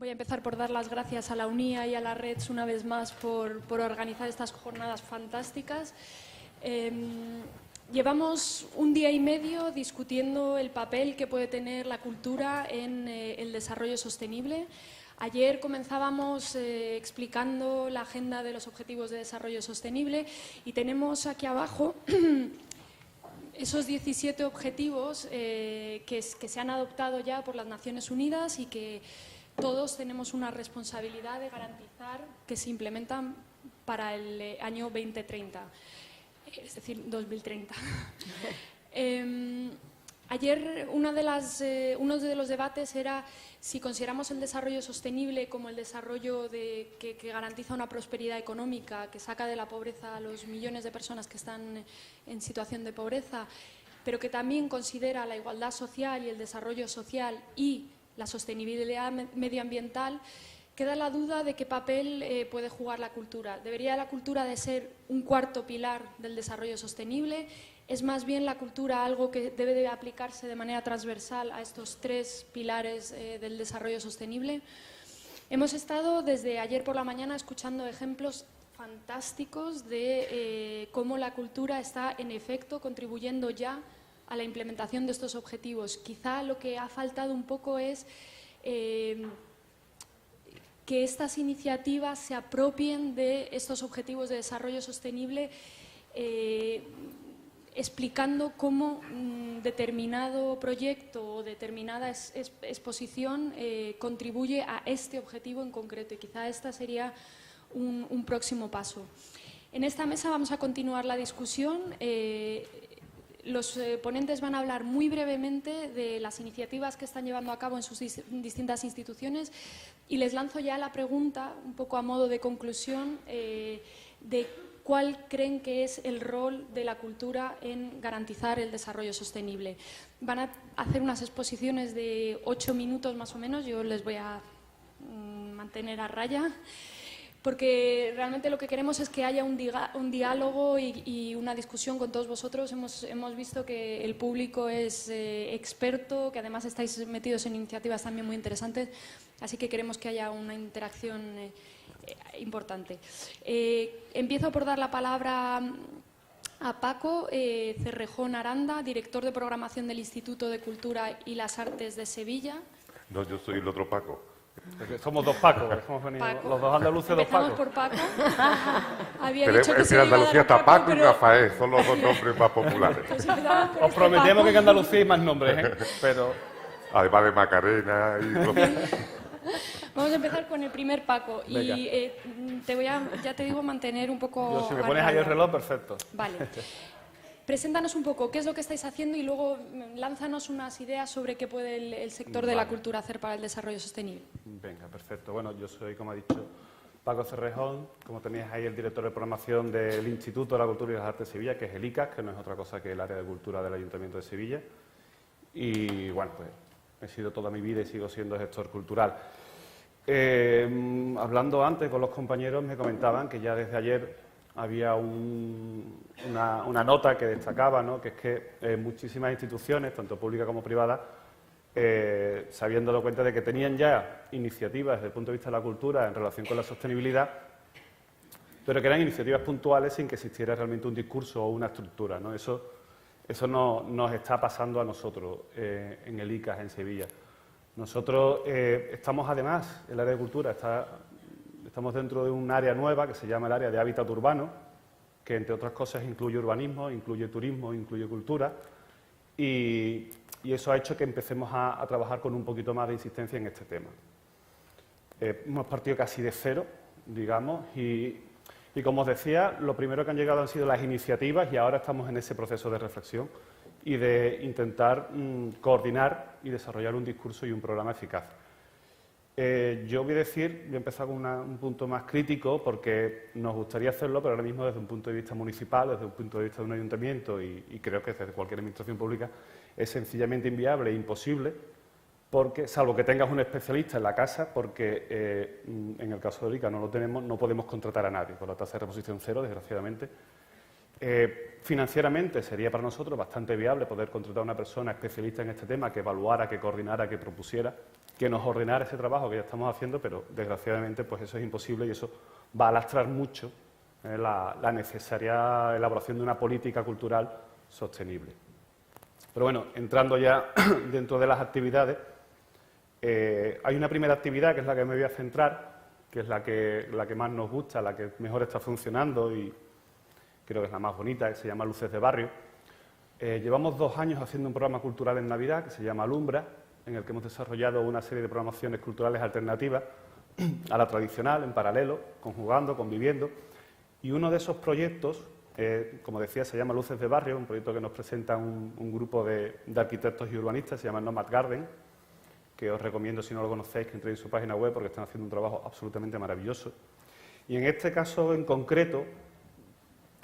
Voy a empezar por dar las gracias a la UNIA y a la REDS una vez más por organizar estas jornadas fantásticas. Llevamos un día y medio discutiendo el papel que puede tener la cultura en el desarrollo sostenible. Ayer comenzábamos explicando la agenda de los Objetivos de Desarrollo Sostenible y tenemos aquí abajo esos 17 objetivos que se han adoptado ya por las Naciones Unidas y que todos tenemos una responsabilidad de garantizar que se implementan para el año 2030, es decir, 2030. Ayer uno de los debates era si consideramos el desarrollo sostenible como el desarrollo que garantiza una prosperidad económica, que saca de la pobreza a los millones de personas que están en situación de pobreza, pero que también considera la igualdad social y el desarrollo social y la sostenibilidad medioambiental. Queda la duda de qué papel puede jugar la cultura. ¿Debería la cultura de ser un cuarto pilar del desarrollo sostenible? ¿Es más bien la cultura algo que debe de aplicarse de manera transversal a estos tres pilares del desarrollo sostenible? Hemos estado desde ayer por la mañana escuchando ejemplos fantásticos de cómo la cultura está en efecto contribuyendo ya a la implementación de estos objetivos. Quizá lo que ha faltado un poco es que estas iniciativas se apropien de estos objetivos de desarrollo sostenible, explicando cómo determinado proyecto o determinada exposición contribuye a este objetivo en concreto. Y quizá esta sería un próximo paso. En esta mesa vamos a continuar la discusión. Los ponentes van a hablar muy brevemente de las iniciativas que están llevando a cabo en sus distintas instituciones y les lanzo ya la pregunta, un poco a modo de conclusión, de cuál creen que es el rol de la cultura en garantizar el desarrollo sostenible. Van a hacer unas exposiciones de 8 minutos más o menos, yo les voy a mantener a raya, porque realmente lo que queremos es que haya un diálogo y una discusión con todos vosotros. Hemos visto que el público es experto, que además estáis metidos en iniciativas también muy interesantes, así que queremos que haya una interacción importante. Empiezo por dar la palabra a Paco Cerrejón Aranda, director de programación del Instituto de Cultura y las Artes de Sevilla. No, yo soy el otro Paco. Somos dos Pacos, Paco. los dos andaluces, dos Pacos. Empezamos por Paco. Había Pero dicho que en Andalucía está Paco y pero... Rafael, son los dos nombres más populares. Pues empezamos por Os este prometemos Paco. que en Andalucía hay más nombres, pero... Además de Macarena y... Vamos a empezar con el primer Paco. Venga. Y ya te digo, mantener un poco... Si me a pones ahí el raya. reloj, perfecto. Vale. Preséntanos un poco qué es lo que estáis haciendo y luego lánzanos unas ideas sobre qué puede el sector de la cultura hacer para el desarrollo sostenible. Venga, perfecto. Bueno, yo soy, como ha dicho, Paco Cerrejón, como tenéis ahí el director de programación del Instituto de la Cultura y las Artes de Sevilla, que es el ICAS, que no es otra cosa que el área de cultura del Ayuntamiento de Sevilla. Y bueno, pues he sido toda mi vida y sigo siendo gestor cultural. Hablando antes con los compañeros me comentaban que ya desde ayer había una nota que destacaba, ¿no?, que es que muchísimas instituciones, tanto públicas como privadas, se habían dado cuenta de que tenían ya iniciativas desde el punto de vista de la cultura en relación con la sostenibilidad, pero que eran iniciativas puntuales sin que existiera realmente un discurso o una estructura, ¿no? Eso no nos está pasando a nosotros en el ICAS en Sevilla. Nosotros estamos además, el área de cultura estamos dentro de un área nueva que se llama el área de hábitat urbano, que entre otras cosas incluye urbanismo, incluye turismo, incluye cultura, y eso ha hecho que empecemos a trabajar con un poquito más de insistencia en este tema. Hemos partido casi de cero, digamos, y como os decía, lo primero que han llegado han sido las iniciativas y ahora estamos en ese proceso de reflexión y de intentar coordinar y desarrollar un discurso y un programa eficaz. Yo voy a empezar con un punto más crítico porque nos gustaría hacerlo, pero ahora mismo desde un punto de vista municipal, desde un punto de vista de un ayuntamiento y creo que desde cualquier administración pública es sencillamente inviable e imposible, porque, salvo que tengas un especialista en la casa, porque en el caso de ICA no lo tenemos, no podemos contratar a nadie, con la tasa de reposición cero, desgraciadamente. Financieramente sería para nosotros bastante viable poder contratar a una persona especialista en este tema que evaluara, que coordinara, que propusiera, que nos ordenara ese trabajo que ya estamos haciendo, pero desgraciadamente pues eso es imposible y eso va a lastrar mucho la necesaria elaboración de una política cultural sostenible. Pero bueno, entrando ya dentro de las actividades, hay una primera actividad que es la que me voy a centrar, que es la que más nos gusta, la que mejor está funcionando y creo que es la más bonita, que se llama Luces de Barrio. Llevamos 2 años haciendo un programa cultural en Navidad que se llama Alumbra, en el que hemos desarrollado una serie de programaciones culturales alternativas a la tradicional, en paralelo, conjugando, conviviendo. Y uno de esos proyectos, como decía, se llama Luces de Barrio, un proyecto que nos presenta un grupo de arquitectos y urbanistas, se llama Nomad Garden, que os recomiendo, si no lo conocéis, que entréis en su página web porque están haciendo un trabajo absolutamente maravilloso. Y en este caso en concreto,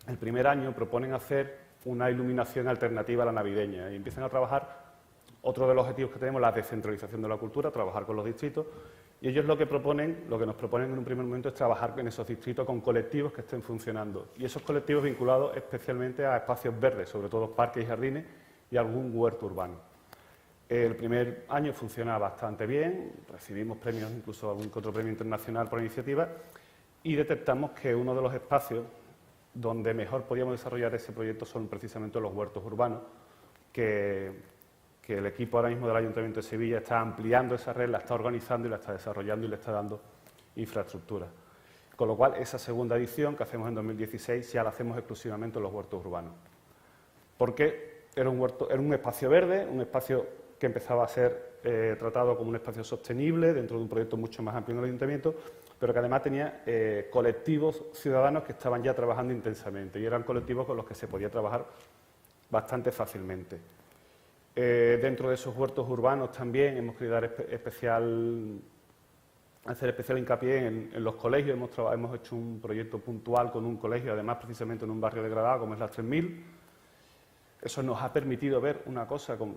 el primer año proponen hacer una iluminación alternativa a la navideña y empiezan a trabajar otro de los objetivos que tenemos, la descentralización de la cultura, trabajar con los distritos, y ellos lo que nos proponen en un primer momento es trabajar en esos distritos con colectivos que estén funcionando, y esos colectivos vinculados especialmente a espacios verdes, sobre todo parques y jardines y algún huerto urbano. El primer año funciona bastante bien, recibimos premios, incluso algún que otro premio internacional por iniciativa, y detectamos que uno de los espacios donde mejor podíamos desarrollar ese proyecto son precisamente los huertos urbanos, que el equipo ahora mismo del Ayuntamiento de Sevilla está ampliando esa red, la está organizando y la está desarrollando y le está dando infraestructura. Con lo cual, esa segunda edición que hacemos en 2016 ya la hacemos exclusivamente en los huertos urbanos. Porque era un espacio verde, un espacio que empezaba a ser tratado como un espacio sostenible dentro de un proyecto mucho más amplio en el Ayuntamiento, pero que además tenía colectivos ciudadanos que estaban ya trabajando intensamente y eran colectivos con los que se podía trabajar bastante fácilmente. Dentro de esos huertos urbanos también hemos querido hacer especial hincapié en los colegios. Hemos hecho un proyecto puntual con un colegio, además precisamente en un barrio degradado como es las 3000. Eso nos ha permitido ver una cosa, como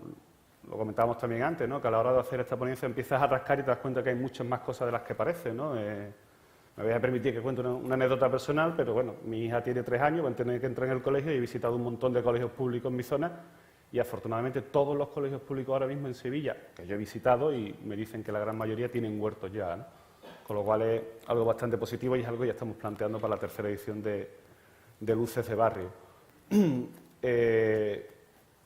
lo comentábamos también antes, ¿no? Que a la hora de hacer esta ponencia empiezas a rascar y te das cuenta que hay muchas más cosas de las que parece, ¿no? Me voy a permitir que cuente una anécdota personal, pero bueno, mi hija tiene 3 años, va a tener que entrar en el colegio y he visitado un montón de colegios públicos en mi zona y afortunadamente todos los colegios públicos ahora mismo en Sevilla, que yo he visitado y me dicen que la gran mayoría tienen huertos ya, ¿no? Con lo cual es algo bastante positivo y es algo que ya estamos planteando para la tercera edición de Luces de Barrio.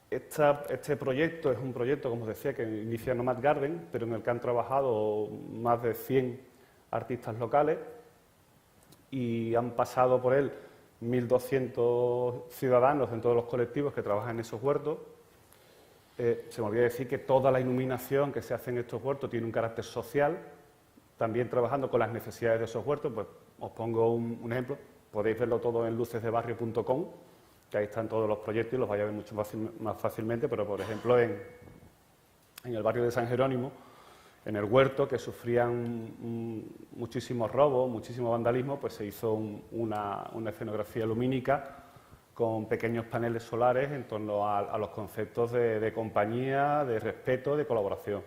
Este proyecto es un proyecto, como os decía, que inicia Nomad Garden, pero en el que han trabajado más de 100 artistas locales y han pasado por él 1.200 ciudadanos en todos los colectivos que trabajan en esos huertos. Se me olvidó decir que toda la iluminación que se hace en estos huertos tiene un carácter social, también trabajando con las necesidades de esos huertos. Pues os pongo un ejemplo, podéis verlo todo en lucesdebarrio.com, que ahí están todos los proyectos y los vais a ver mucho más fácilmente, pero por ejemplo en el barrio de San Jerónimo, en el huerto, que sufrían muchísimos robos, muchísimo vandalismo, pues se hizo una escenografía lumínica con pequeños paneles solares en torno a los conceptos de compañía, de respeto, de colaboración.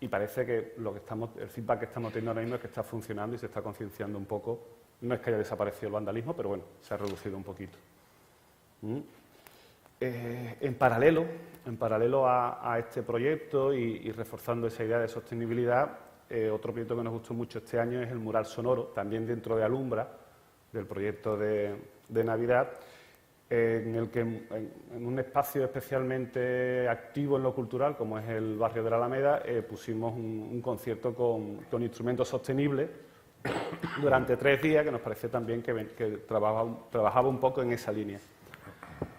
Y parece que el feedback que estamos teniendo ahora mismo es que está funcionando y se está concienciando un poco. No es que haya desaparecido el vandalismo, pero bueno, se ha reducido un poquito. En paralelo a este proyecto y reforzando esa idea de sostenibilidad, otro proyecto que nos gustó mucho este año es el mural sonoro, también dentro de Alumbra, del proyecto de Navidad, en el que en un espacio especialmente activo en lo cultural, como es el barrio de la Alameda, pusimos un concierto con instrumentos sostenibles durante 3 días, que nos pareció también que trabajaba un poco en esa línea.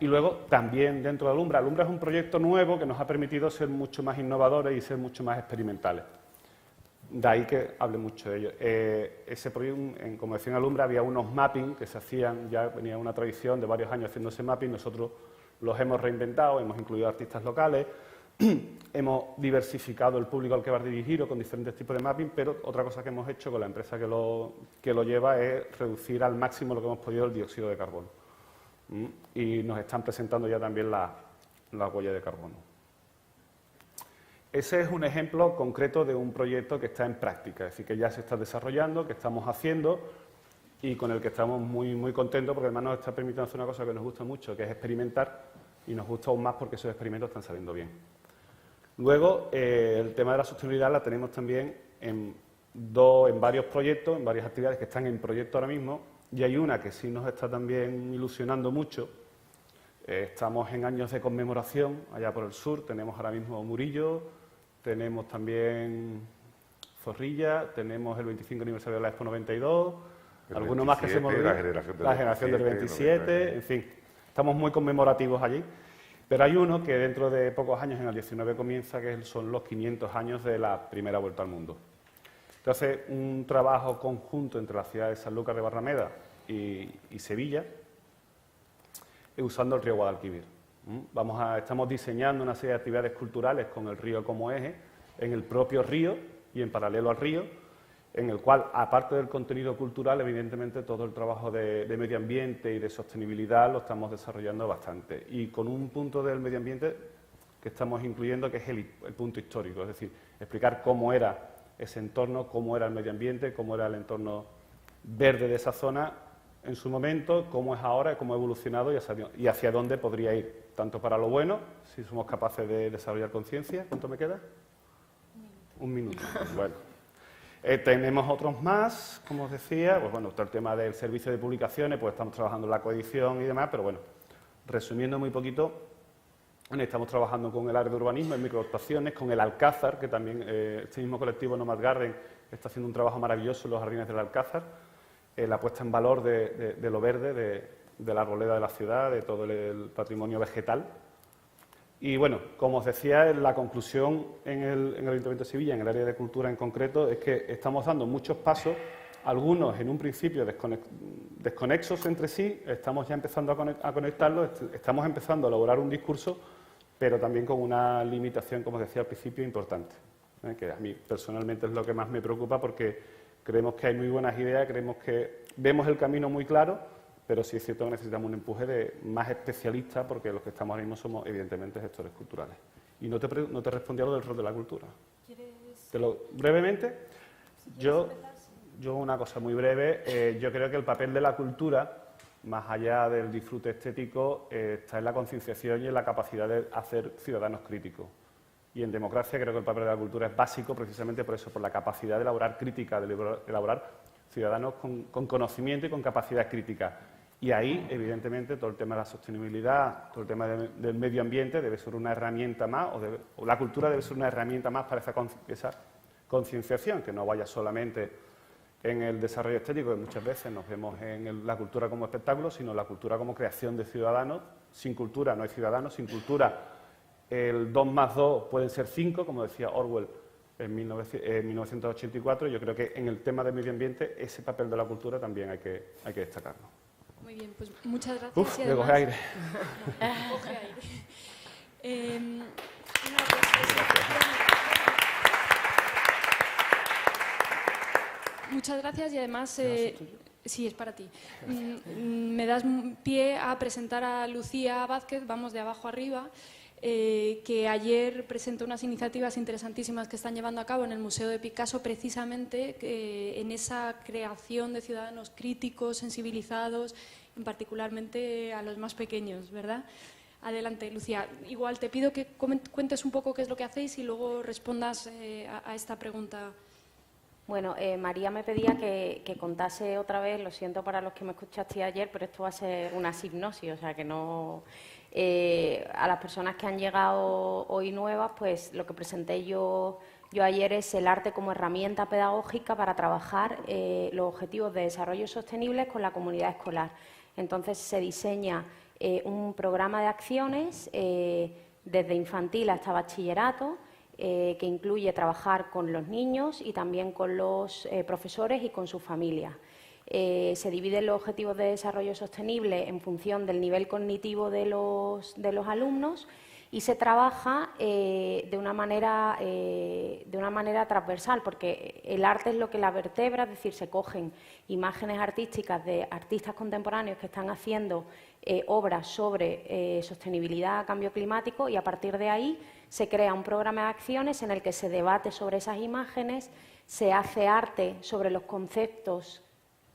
Y luego, también dentro de Alumbra es un proyecto nuevo que nos ha permitido ser mucho más innovadores y ser mucho más experimentales. De ahí que hable mucho de ello. Ese proyecto, como decía en Alumbra, había unos mapping que se hacían, ya venía una tradición de varios años haciendo ese mapping, nosotros los hemos reinventado, hemos incluido artistas locales, hemos diversificado el público al que va a dirigir con diferentes tipos de mapping, pero otra cosa que hemos hecho con la empresa que lo lleva es reducir al máximo lo que hemos podido el dióxido de carbono. Y nos están presentando ya también la huella de carbono. Ese es un ejemplo concreto de un proyecto que está en práctica, es decir, que ya se está desarrollando, que estamos haciendo y con el que estamos muy, muy contentos porque además nos está permitiendo hacer una cosa que nos gusta mucho, que es experimentar, y nos gusta aún más porque esos experimentos están saliendo bien. Luego, el tema de la sostenibilidad la tenemos también en varios proyectos, en varias actividades que están en proyecto ahora mismo, y hay una que sí nos está también ilusionando mucho. Estamos en años de conmemoración allá por el sur, tenemos ahora mismo Murillo, tenemos también Zorrilla, tenemos el 25 aniversario de la Expo 92, algunos más que se me olvidan, la generación del 27, en fin, estamos muy conmemorativos allí. Pero hay uno que dentro de pocos años, en el 19, comienza, que son los 500 años de la primera vuelta al mundo. Entonces, un trabajo conjunto entre la ciudad de Sanlúcar de Barrameda y Sevilla, usando el río Guadalquivir. Estamos diseñando una serie de actividades culturales con el río como eje, en el propio río y en paralelo al río, en el cual, aparte del contenido cultural, evidentemente todo el trabajo de medio ambiente y de sostenibilidad lo estamos desarrollando bastante. Y con un punto del medio ambiente que estamos incluyendo, que es el punto histórico, es decir, explicar cómo era ese entorno, cómo era el medio ambiente, cómo era el entorno verde de esa zona en su momento, cómo es ahora, cómo ha evolucionado y hacia dónde podría ir, tanto para lo bueno, si somos capaces de desarrollar conciencia. ¿Cuánto me queda? Un minuto. Bueno. Tenemos otros más, como os decía, pues bueno, está el tema del servicio de publicaciones, pues estamos trabajando en la coedición y demás, pero bueno, resumiendo muy poquito, estamos trabajando con el área de urbanismo en microadaptaciones, con el Alcázar, que también este mismo colectivo Nomad Garden está haciendo un trabajo maravilloso en los jardines del Alcázar, la puesta en valor de lo verde, de la arboleda de la ciudad, de todo el patrimonio vegetal. Y bueno, como os decía, la conclusión en el Ayuntamiento de Sevilla, en el área de cultura en concreto, es que estamos dando muchos pasos, algunos en un principio desconexos entre sí, estamos ya empezando a conectarlos, estamos empezando a elaborar un discurso, pero también con una limitación, como os decía al principio, importante, que a mí personalmente es lo que más me preocupa, porque creemos que hay muy buenas ideas, creemos que vemos el camino muy claro, pero sí es cierto que necesitamos un empuje de más especialistas, porque los que estamos ahora mismo somos, evidentemente, gestores culturales. Y no te respondí a lo del rol de la cultura. Brevemente, yo una cosa muy breve, yo creo que el papel de la cultura, más allá del disfrute estético, está en la concienciación y en la capacidad de hacer ciudadanos críticos. Y en democracia creo que el papel de la cultura es básico precisamente por eso, por la capacidad de elaborar crítica, de elaborar ciudadanos con conocimiento y con capacidad crítica. Y ahí, evidentemente, todo el tema de la sostenibilidad, todo el tema del medio ambiente debe ser una herramienta más, o la cultura debe ser una herramienta más para esa concienciación, que no vaya solamente en el desarrollo estético, que muchas veces nos vemos en la cultura como espectáculo, sino la cultura como creación de ciudadanos. Sin cultura no hay ciudadanos, sin cultura el 2 más 2 pueden ser 5, como decía Orwell en 1984. Yo creo que en el tema del medio ambiente ese papel de la cultura también hay que destacarlo. Muy bien, pues muchas gracias. Uf, y me además, coge aire. coge aire. Muchas gracias y además, sí, es para ti. Me das pie a presentar a Lucía Vázquez, vamos de abajo arriba, que ayer presentó unas iniciativas interesantísimas que están llevando a cabo en el Museo de Picasso, precisamente en esa creación de ciudadanos críticos, sensibilizados, particularmente a los más pequeños, ¿verdad? Adelante, Lucía. Igual te pido que cuentes un poco qué es lo que hacéis y luego respondas a esta pregunta. Bueno, María me pedía que contase otra vez, lo siento para los que me escuchaste ayer, pero esto va a ser una hipnosis, o sea que no... a las personas que han llegado hoy nuevas, pues lo que presenté yo ayer es el arte como herramienta pedagógica para trabajar los objetivos de desarrollo sostenible con la comunidad escolar. Entonces se diseña un programa de acciones desde infantil hasta bachillerato, que incluye trabajar con los niños y también con los profesores y con sus familias. Se dividen los objetivos de desarrollo sostenible en función del nivel cognitivo de los alumnos y se trabaja de una manera transversal, porque el arte es lo que la vertebra, es decir, se cogen imágenes artísticas de artistas contemporáneos que están haciendo obras sobre sostenibilidad, cambio climático, y a partir de ahí se crea un programa de acciones en el que se debate sobre esas imágenes, se hace arte sobre los conceptos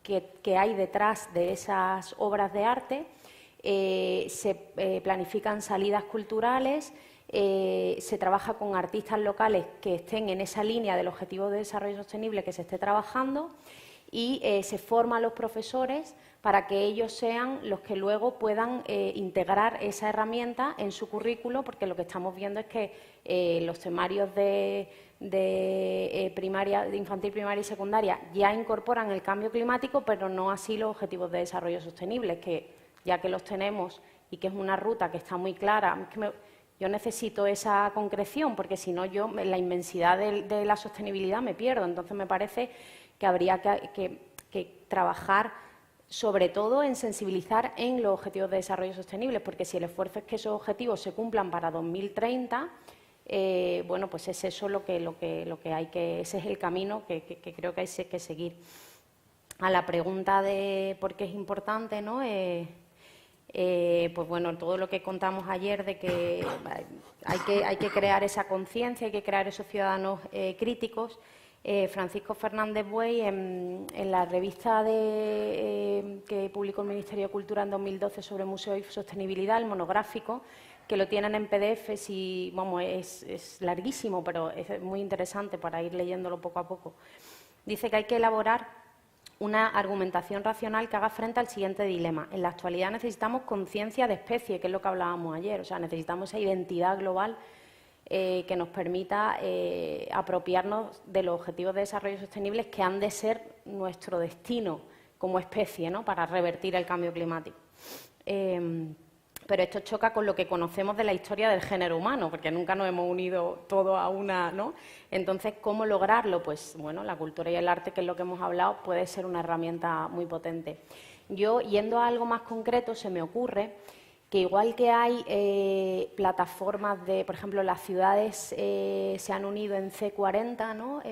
que hay detrás de esas obras de arte, se planifican salidas culturales se trabaja con artistas locales que estén en esa línea del Objetivo de Desarrollo Sostenible que se esté trabajando y se forma a los profesores para que ellos sean los que luego puedan integrar esa herramienta en su currículo, porque lo que estamos viendo es que los temarios de infantil, primaria y secundaria ya incorporan el cambio climático, pero no así los Objetivos de Desarrollo Sostenible, que ya que los tenemos y que es una ruta que está muy clara, yo necesito esa concreción, porque si no yo en la inmensidad de la sostenibilidad me pierdo. Entonces me parece que habría que trabajar sobre todo en sensibilizar en los Objetivos de Desarrollo Sostenible, porque si el esfuerzo es que esos objetivos se cumplan para 2030, bueno, pues es eso lo que hay que, ese es el camino que creo que hay que seguir. A la pregunta de por qué es importante, ¿no? Pues bueno, todo lo que contamos ayer de que hay que crear esa conciencia, hay que crear esos ciudadanos críticos. Francisco Fernández Buey, en la revista que publicó el Ministerio de Cultura en 2012 sobre museos y sostenibilidad, el monográfico, que lo tienen en PDF, y vamos, es larguísimo, pero es muy interesante para ir leyéndolo poco a poco. Dice que hay que elaborar una argumentación racional que haga frente al siguiente dilema. En la actualidad necesitamos conciencia de especie, que es lo que hablábamos ayer, o sea, necesitamos esa identidad global que nos permita apropiarnos de los Objetivos de Desarrollo Sostenible que han de ser nuestro destino como especie, ¿no?, para revertir el cambio climático. Pero esto choca con lo que conocemos de la historia del género humano, porque nunca nos hemos unido todos a una, ¿no? Entonces, ¿cómo lograrlo? Pues, bueno, la cultura y el arte, que es lo que hemos hablado, puede ser una herramienta muy potente. Yo, yendo a algo más concreto, se me ocurre que igual que hay plataformas de, por ejemplo, las ciudades se han unido en C40, ¿no,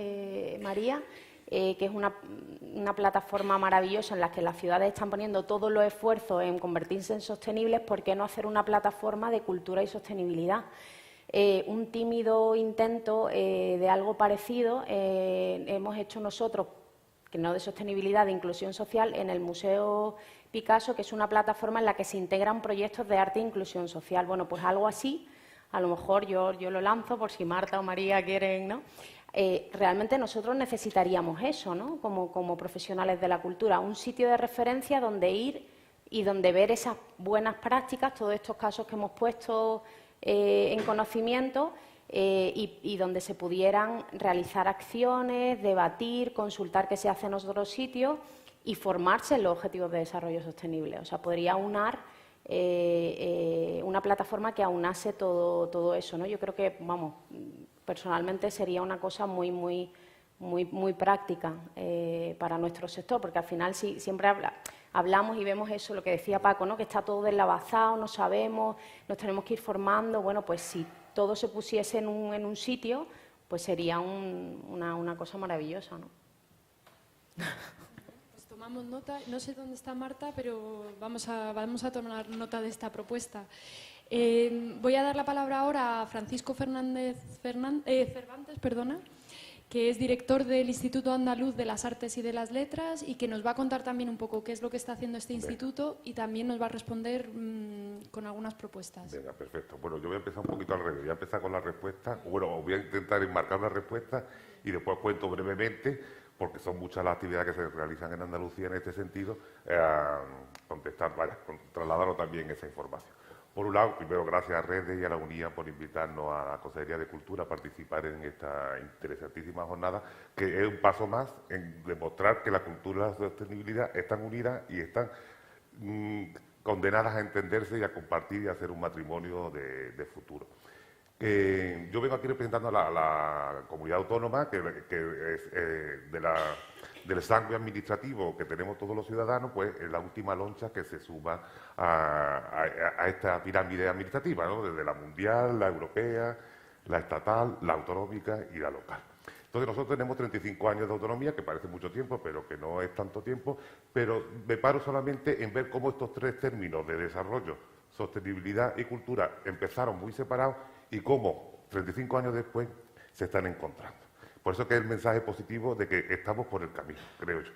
María? Que es una plataforma maravillosa en la que las ciudades están poniendo todos los esfuerzos en convertirse en sostenibles. ¿Por qué no hacer una plataforma de cultura y sostenibilidad? Un tímido intento de algo parecido hemos hecho nosotros, que no de sostenibilidad, de inclusión social, en el Museo Picasso, que es una plataforma en la que se integran proyectos de arte e inclusión social. Bueno, pues algo así, a lo mejor yo lo lanzo por si Marta o María quieren, ¿no? Realmente nosotros necesitaríamos eso, ¿no?, como profesionales de la cultura, un sitio de referencia donde ir y donde ver esas buenas prácticas, todos estos casos que hemos puesto en conocimiento, y donde se pudieran realizar acciones, debatir, consultar qué se hace en otros sitios y formarse en los Objetivos de Desarrollo Sostenible. O sea, podría aunar una plataforma que aunase todo eso, ¿no? Yo creo que, vamos, personalmente sería una cosa muy práctica para nuestro sector, porque al final siempre hablamos y vemos eso, lo que decía Paco, ¿no?, que está todo deslavazado, no sabemos, nos tenemos que ir formando. Bueno, pues si todo se pusiese en un sitio, pues sería una cosa maravillosa, ¿no? Pues tomamos nota. No sé dónde está Marta, pero vamos a tomar nota de esta propuesta. Voy a dar la palabra ahora a Francisco Cervantes, que es director del Instituto Andaluz de las Artes y de las Letras y que nos va a contar también un poco qué es lo que está haciendo este instituto y también nos va a responder con algunas propuestas. Venga, perfecto. Bueno, yo voy a empezar un poquito al revés. Voy a empezar con la respuesta. Bueno, voy a intentar enmarcar la respuesta y después cuento brevemente, porque son muchas las actividades que se realizan en Andalucía en este sentido, trasladarlo también esa información. Por un lado, primero, gracias a Redes y a la UNIA por invitarnos a la Consejería de Cultura a participar en esta interesantísima jornada, que es un paso más en demostrar que la cultura y la sostenibilidad están unidas y están condenadas a entenderse y a compartir y a hacer un matrimonio de futuro. Yo vengo aquí representando a la comunidad autónoma, que es del sangue administrativo que tenemos todos los ciudadanos, pues es la última loncha que se suma a esta pirámide administrativa, ¿no?, desde la mundial, la europea, la estatal, la autonómica y la local. Entonces nosotros tenemos 35 años de autonomía, que parece mucho tiempo, pero que no es tanto tiempo, pero me paro solamente en ver cómo estos tres términos de desarrollo, sostenibilidad y cultura empezaron muy separados y cómo 35 años después se están encontrando. Por eso que es el mensaje positivo de que estamos por el camino, creo yo.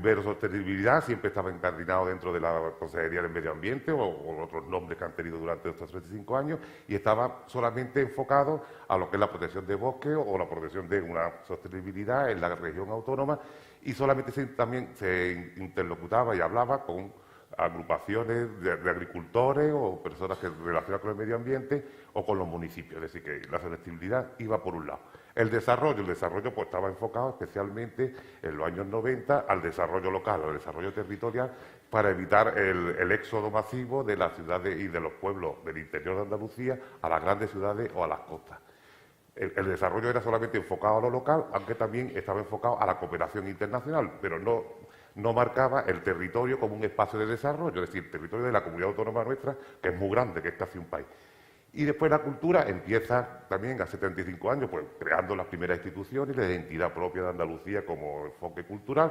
primero sostenibilidad, siempre estaba encardinado dentro de la Consejería del Medio Ambiente o otros nombres que han tenido durante estos 35 años, y estaba solamente enfocado a lo que es la protección de bosques o la protección de una sostenibilidad en la región autónoma, y solamente también se interlocutaba y hablaba con agrupaciones de agricultores o personas que relacionadas con el medio ambiente o con los municipios. Es decir, que la sostenibilidad iba por un lado. El desarrollo pues estaba enfocado especialmente en los años 90 al desarrollo local, al desarrollo territorial, para evitar el éxodo masivo de las ciudades y de los pueblos del interior de Andalucía a las grandes ciudades o a las costas. El desarrollo era solamente enfocado a lo local, aunque también estaba enfocado a la cooperación internacional, pero no marcaba el territorio como un espacio de desarrollo, es decir, el territorio de la comunidad autónoma nuestra, que es muy grande, que es casi un país. Y después la cultura empieza también a 75 años, pues creando las primeras instituciones, la identidad propia de Andalucía como enfoque cultural,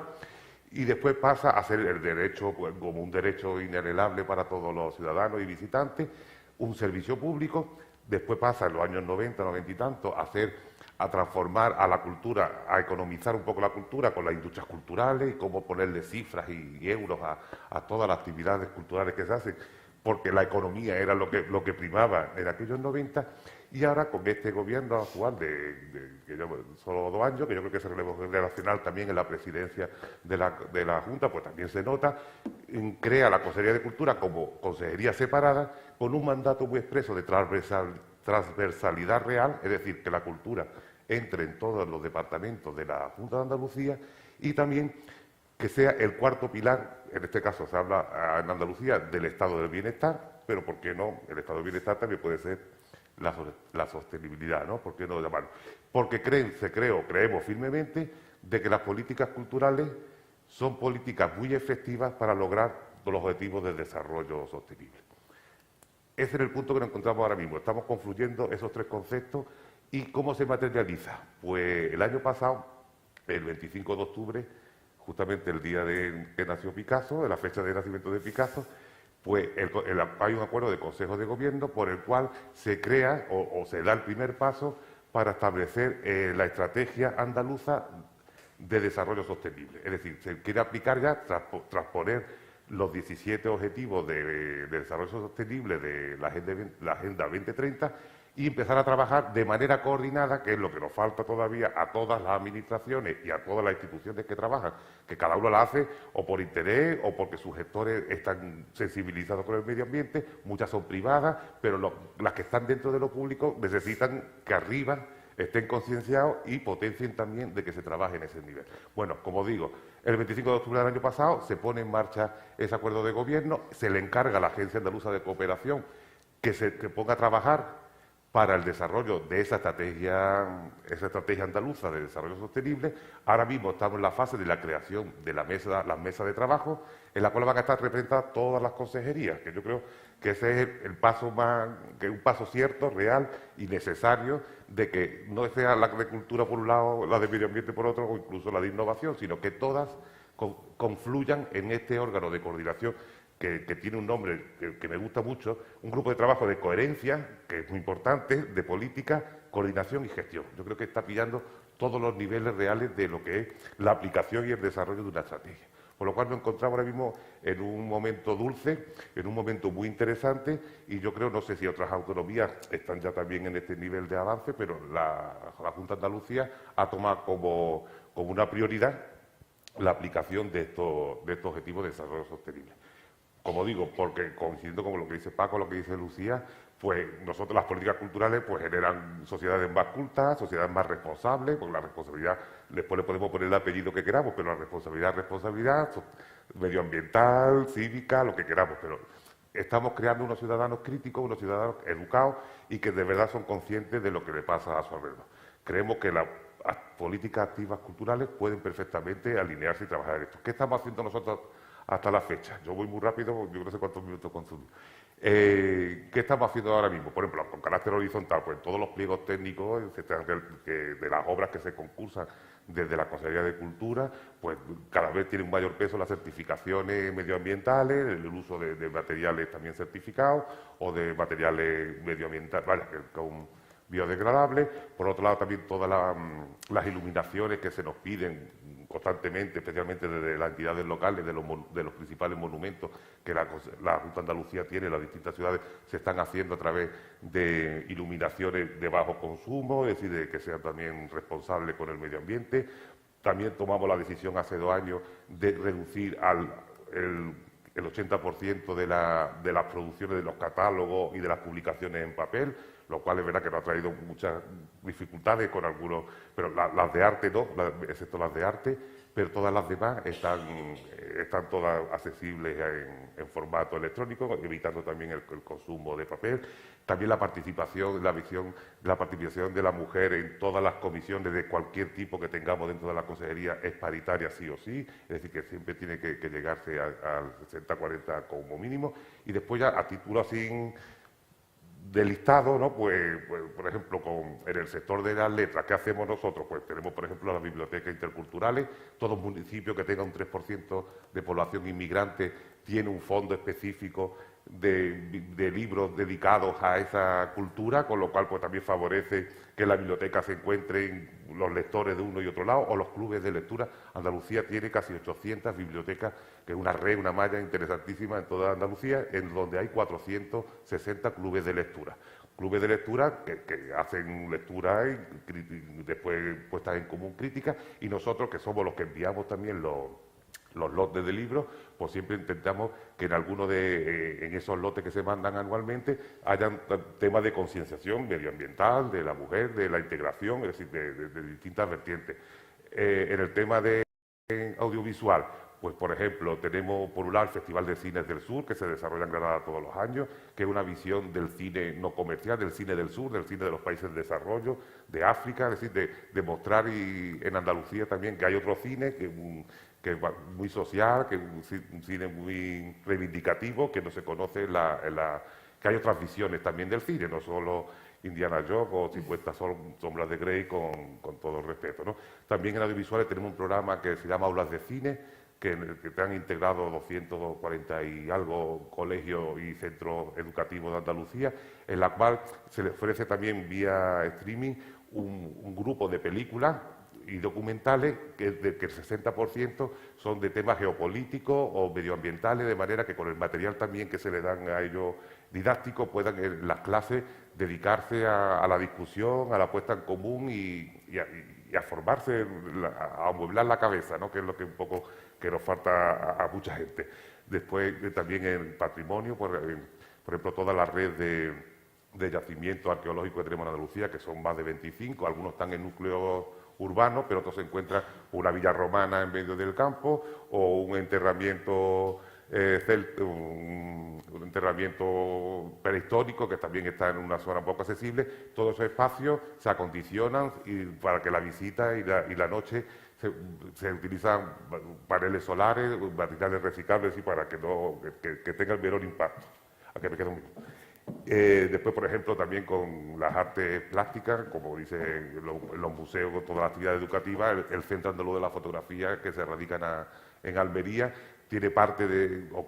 y después pasa a ser el derecho, pues, como un derecho inalienable para todos los ciudadanos y visitantes, un servicio público. Después pasa en los años 90, 90 y tanto, a transformar a la cultura, a economizar un poco la cultura con las industrias culturales y cómo ponerle cifras y euros a todas las actividades culturales que se hacen, porque la economía era lo que primaba en aquellos 90, y ahora con este gobierno actual que lleva solo 2 años, que yo creo que ese relevo generacional también en la presidencia de la Junta, pues también se nota, crea la Consejería de Cultura como consejería separada, con un mandato muy expreso de transversalidad real, es decir, que la cultura entre en todos los departamentos de la Junta de Andalucía, y también que sea el cuarto pilar. En este caso se habla en Andalucía del estado del bienestar, pero ¿por qué no? El estado del bienestar también puede ser la sostenibilidad, ¿no? ¿Por qué no llamarlo? Porque creemos firmemente de que las políticas culturales son políticas muy efectivas para lograr los objetivos de desarrollo sostenible. Ese es el punto que nos encontramos ahora mismo. Estamos confluyendo esos 3 conceptos. ¿Y cómo se materializa? Pues el año pasado, el 25 de octubre, justamente el día que nació Picasso, de la fecha de nacimiento de Picasso, pues hay un acuerdo de Consejo de Gobierno por el cual se crea o se da el primer paso para establecer la estrategia andaluza de desarrollo sostenible. Es decir, se quiere aplicar ya, transponer los 17 objetivos de desarrollo sostenible de la Agenda 2030 y empezar a trabajar de manera coordinada, que es lo que nos falta todavía a todas las administraciones y a todas las instituciones que trabajan, que cada uno la hace o por interés o porque sus gestores están sensibilizados con el medio ambiente, muchas son privadas, pero las que están dentro de lo público necesitan que arriba estén concienciados y potencien también de que se trabaje en ese nivel. Bueno, como digo, el 25 de octubre del año pasado se pone en marcha ese acuerdo de gobierno, se le encarga a la Agencia Andaluza de Cooperación que ponga a trabajar para el desarrollo de esa estrategia andaluza de desarrollo sostenible. Ahora mismo estamos en la fase de la creación de las mesas de trabajo, en la cual van a estar representadas todas las consejerías, que yo creo que ese es el paso un paso cierto, real y necesario, de que no sea la de cultura por un lado, la de medio ambiente por otro, o incluso la de innovación, sino que todas confluyan en este órgano de coordinación que tiene un nombre que me gusta mucho, un grupo de trabajo de coherencia, que es muy importante, de política, coordinación y gestión. Yo creo que está pillando todos los niveles reales de lo que es la aplicación y el desarrollo de una estrategia. Por lo cual nos encontramos ahora mismo en un momento dulce, en un momento muy interesante, y yo creo, no sé si otras autonomías están ya también en este nivel de avance, pero la Junta de Andalucía ha tomado como una prioridad la aplicación de estos objetivos de desarrollo sostenible. Como digo, porque coincidiendo con lo que dice Paco, lo que dice Lucía, pues nosotros las políticas culturales pues generan sociedades más cultas, sociedades más responsables, porque la responsabilidad, después le podemos poner el apellido que queramos, pero la responsabilidad, medioambiental, cívica, lo que queramos, pero estamos creando unos ciudadanos críticos, unos ciudadanos educados y que de verdad son conscientes de lo que le pasa a su alrededor. Creemos que las políticas activas culturales pueden perfectamente alinearse y trabajar en esto. ¿Qué estamos haciendo nosotros hasta la fecha? Yo voy muy rápido, yo no sé cuántos minutos consumo. ¿Qué estamos haciendo ahora mismo? Por ejemplo, con carácter horizontal, pues todos los pliegos técnicos de las obras que se concursan desde la Consejería de Cultura, pues cada vez tiene un mayor peso las certificaciones medioambientales, el uso de materiales también certificados o de materiales medioambientales, con biodegradables. Por otro lado, también todas las iluminaciones que se nos piden constantemente, especialmente desde las entidades locales, de los principales monumentos que la Junta de Andalucía tiene, las distintas ciudades, se están haciendo a través de iluminaciones de bajo consumo, es decir, de que sean también responsables con el medio ambiente. También tomamos la decisión hace 2 años de reducir el 80% de las producciones de los catálogos y de las publicaciones en papel, lo cual es verdad que nos ha traído muchas dificultades con algunos, pero las de arte no, excepto las de arte, pero todas las demás están todas accesibles en formato electrónico, evitando también el consumo de papel. También la participación de la mujer en todas las comisiones de cualquier tipo que tengamos dentro de la consejería es paritaria sí o sí, es decir, que siempre tiene que llegarse al 60-40 como mínimo. Y después ya a título así de listado, ¿no? Pues, por ejemplo, en el sector de las letras, ¿qué hacemos nosotros? Pues tenemos, por ejemplo, las bibliotecas interculturales. Todo municipio que tenga un 3% de población inmigrante tiene un fondo específico de libros dedicados a esa cultura, con lo cual pues también favorece que en la biblioteca se encuentren los lectores de uno y otro lado, o los clubes de lectura. Andalucía tiene casi 800 bibliotecas, que es una red, una malla interesantísima en toda Andalucía, en donde hay 460 clubes de lectura. Clubes de lectura que hacen lectura y después puestas en común críticas, y nosotros, que somos los que enviamos también los lotes de libros, pues siempre intentamos que en esos lotes que se mandan anualmente hayan temas de concienciación medioambiental, de la mujer, de la integración, es decir, de distintas vertientes. En el tema de audiovisual, pues por ejemplo, tenemos por un lado el Festival de Cines del Sur, que se desarrolla en Granada todos los años, que es una visión del cine no comercial, del cine del sur, del cine de los países de desarrollo, de África, es decir, de mostrar en Andalucía también que hay otro cine, que es muy social, que es un cine muy reivindicativo, que no se conoce, que hay otras visiones también del cine, no solo Indiana Jones o 50 sombras de Grey, con todo el respeto, ¿no? También en audiovisuales tenemos un programa que se llama Aulas de Cine, que te han integrado 240 y algo colegios y centros educativos de Andalucía, en la cual se le ofrece también vía streaming un grupo de películas y documentales que el 60% son de temas geopolíticos o medioambientales, de manera que con el material también que se le dan a ellos didáctico puedan en las clases dedicarse a la discusión, a la puesta en común y a formarse, a amueblar la cabeza, ¿no? Que es lo que un poco que nos falta a mucha gente. Después también en patrimonio, por ejemplo, toda la red de yacimientos arqueológicos que tenemos en Andalucía, que son más de 25, algunos están en núcleos urbanos, pero otros se encuentran una villa romana en medio del campo o un enterramiento un enterramiento prehistórico que también está en una zona poco accesible. Todos esos espacios se acondicionan para que la visita y la noche se utilizan paneles solares, materiales reciclables, y para que tenga el menor impacto. Aquí me quedo un minuto. Después, por ejemplo, también con las artes plásticas, como dicen en los museos, con toda la actividad educativa, el Centro Andaluz de la Fotografía, que se radica en Almería, tiene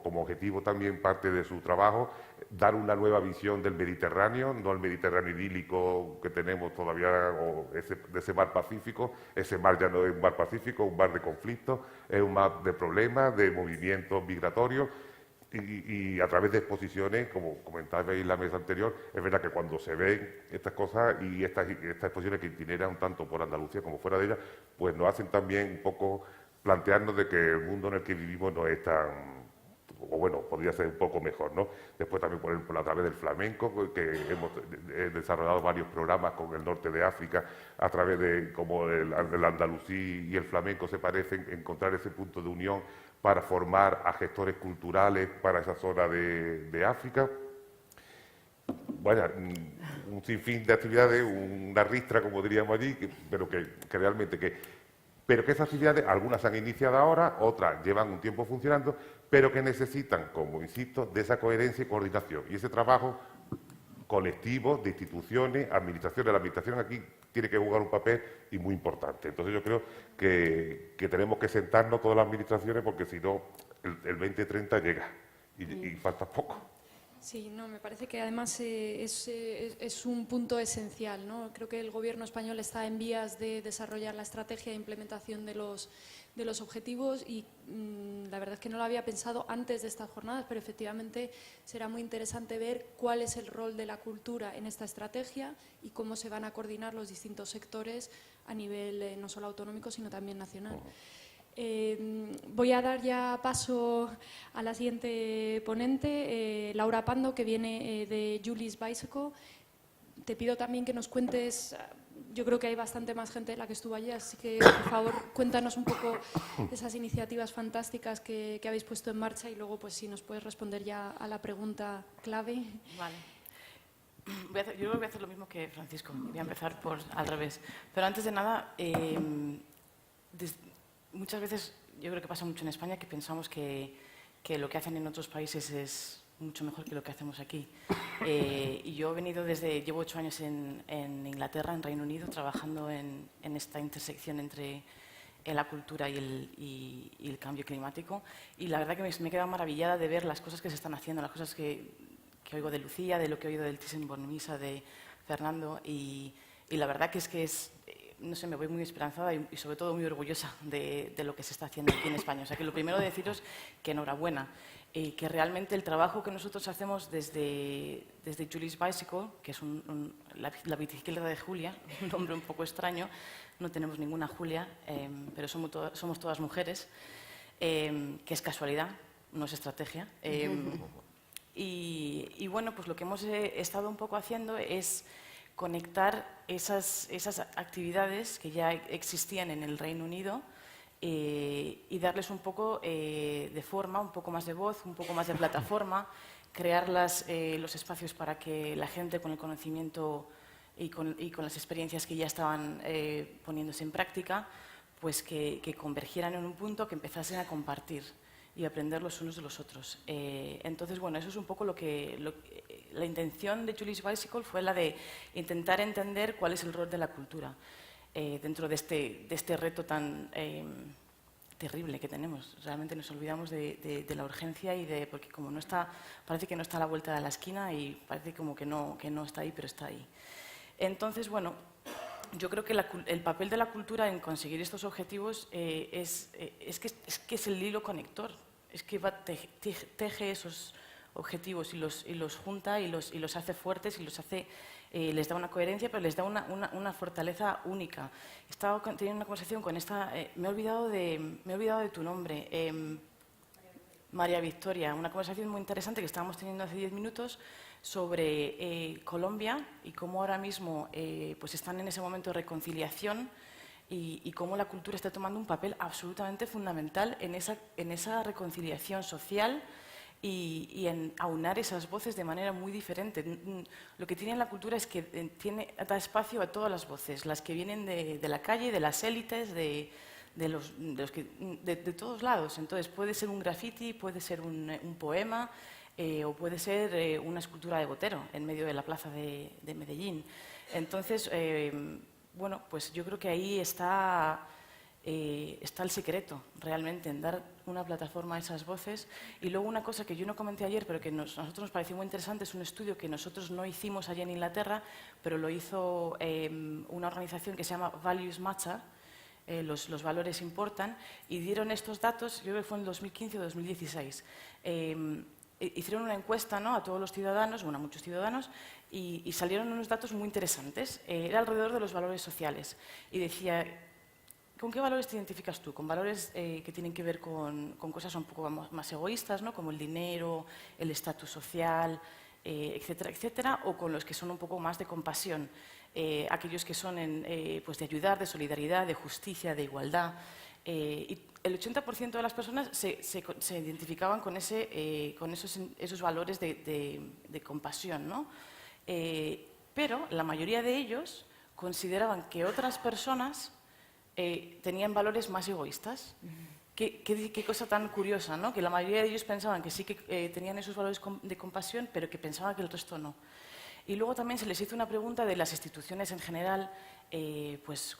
como objetivo también parte de su trabajo, dar una nueva visión del Mediterráneo, no el Mediterráneo idílico que tenemos todavía, o de ese mar Pacífico. Ese mar ya no es un mar Pacífico, un mar de conflictos, es un mar de problemas, de movimientos migratorios. Y a través de exposiciones, como comentabais en la mesa anterior, es verdad que cuando se ven estas cosas y estas exposiciones que itineran tanto por Andalucía como fuera de ella, pues nos hacen también un poco plantearnos de que el mundo en el que vivimos no es tan, o bueno, podría ser un poco mejor, ¿no? Después también, por ejemplo, a través del flamenco, que hemos desarrollado varios programas con el norte de África, a través de cómo el andalusí y el flamenco se parecen, encontrar ese punto de unión para formar a gestores culturales para esa zona de África. Bueno, un sinfín de actividades, una ristra, como diríamos allí, pero que realmente pero que esas actividades, algunas se han iniciado ahora, otras llevan un tiempo funcionando, pero que necesitan, como insisto, de esa coherencia y coordinación. Y ese trabajo colectivo de instituciones, administraciones. La administración aquí tiene que jugar un papel y muy importante. Entonces yo creo que tenemos que sentarnos todas las administraciones, porque si no, el 2030 llega y falta poco. Sí, no, me parece que además es un punto esencial, ¿no? Creo que el Gobierno español está en vías de desarrollar la estrategia de implementación de los objetivos y la verdad es que no lo había pensado antes de estas jornadas, pero efectivamente será muy interesante ver cuál es el rol de la cultura en esta estrategia y cómo se van a coordinar los distintos sectores a nivel no solo autonómico, sino también nacional. Voy a dar ya paso a la siguiente ponente, Laura Pando, que viene de Julie's Bicycle. Te pido también que nos cuentes, yo creo que hay bastante más gente de la que estuvo allí, así que por favor cuéntanos un poco esas iniciativas fantásticas que habéis puesto en marcha y luego pues si nos puedes responder ya a la pregunta clave. Vale. Yo voy a hacer lo mismo que Francisco, voy a empezar al revés. Pero antes de nada, muchas veces, yo creo que pasa mucho en España, que pensamos que lo que hacen en otros países es mucho mejor que lo que hacemos aquí. Y yo llevo 8 años en Inglaterra, en Reino Unido, trabajando en esta intersección entre la cultura y el cambio climático. Y la verdad que me he quedado maravillada de ver las cosas que se están haciendo, las cosas que oigo de Lucía, de lo que he oído del Thyssen-Bornemisza, de Fernando. Y la verdad que no sé, me voy muy esperanzada y sobre todo muy orgullosa de lo que se está haciendo aquí en España. O sea que lo primero de deciros que enhorabuena, que realmente el trabajo que nosotros hacemos desde Julie's Bicycle, que es la bicicleta de Julia, un nombre un poco extraño, no tenemos ninguna Julia, pero somos todas mujeres, que es casualidad, no es estrategia. Y bueno, pues lo que hemos estado un poco haciendo es conectar esas actividades que ya existían en el Reino Unido y darles un poco de forma, un poco más de voz, un poco más de plataforma, crear los espacios para que la gente con el conocimiento y con las experiencias que ya estaban poniéndose en práctica, pues que convergieran en un punto, que empezasen a compartir y aprender los unos de los otros. Entonces, bueno, eso es un poco la intención de Julie's Bicycle fue la de intentar entender cuál es el rol de la cultura dentro de este reto tan terrible que tenemos. Realmente nos olvidamos de la urgencia porque como no está, parece que no está a la vuelta de la esquina y parece como que no está ahí, pero está ahí. Entonces, bueno, yo creo que el papel de la cultura en conseguir estos objetivos es que es el hilo conector, es que teje esos objetivos y los junta y los hace fuertes y les da una coherencia, pero les da una fortaleza única. Estaba teniendo una conversación con esta... me he olvidado de tu nombre. María Victoria, una conversación muy interesante que estábamos teniendo hace 10 minutos sobre Colombia y cómo ahora mismo pues están en ese momento de reconciliación y cómo la cultura está tomando un papel absolutamente fundamental en esa reconciliación social y en aunar esas voces de manera muy diferente. Lo que tiene la cultura es que da espacio a todas las voces, las que vienen de la calle, de las élites, de todos lados. Entonces puede ser un graffiti, puede ser un poema o puede ser una escultura de Botero en medio de la plaza de Medellín. Entonces, bueno, pues yo creo que ahí está el secreto, realmente, en dar una plataforma a esas voces. Y luego una cosa que yo no comenté ayer, pero que a nosotros nos pareció muy interesante, es un estudio que nosotros no hicimos allí en Inglaterra, pero lo hizo una organización que se llama Values Matter, los valores importan, y dieron estos datos, yo creo que fue en 2015 o 2016. Hicieron una encuesta, ¿no?, a todos los ciudadanos, bueno, a muchos ciudadanos, y salieron unos datos muy interesantes. Era alrededor de los valores sociales. Y decía, ¿con qué valores te identificas tú? ¿Con valores que tienen que ver con cosas un poco más egoístas, ¿no?, como el dinero, el estatus social, etcétera, etcétera? ¿O con los que son un poco más de compasión? Aquellos que son pues de ayudar, de solidaridad, de justicia, de igualdad. Y el 80% de las personas se identificaban con esos valores de compasión, ¿no? Pero la mayoría de ellos consideraban que otras personas tenían valores más egoístas. Qué cosa tan curiosa, ¿no? Que la mayoría de ellos pensaban que sí que tenían esos valores de compasión, pero que pensaban que el resto no. Y luego también se les hizo una pregunta de las instituciones en general, pues,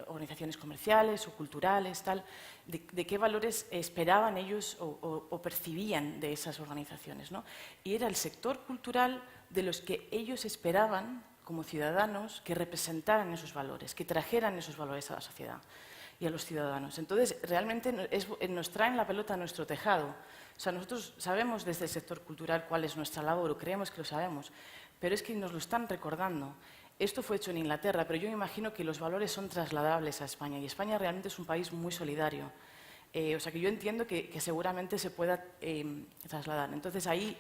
organizaciones comerciales o culturales, tal, de qué valores esperaban ellos o percibían de esas organizaciones, ¿no? Y era el sector cultural de los que ellos esperaban, como ciudadanos, que representaran esos valores, que trajeran esos valores a la sociedad y a los ciudadanos. Entonces, realmente nos traen la pelota a nuestro tejado. O sea, nosotros sabemos desde el sector cultural cuál es nuestra labor, o creemos que lo sabemos, pero es que nos lo están recordando. Esto fue hecho en Inglaterra, pero yo me imagino que los valores son trasladables a España, y España realmente es un país muy solidario. O sea, que yo entiendo que seguramente se pueda trasladar. Entonces, ahí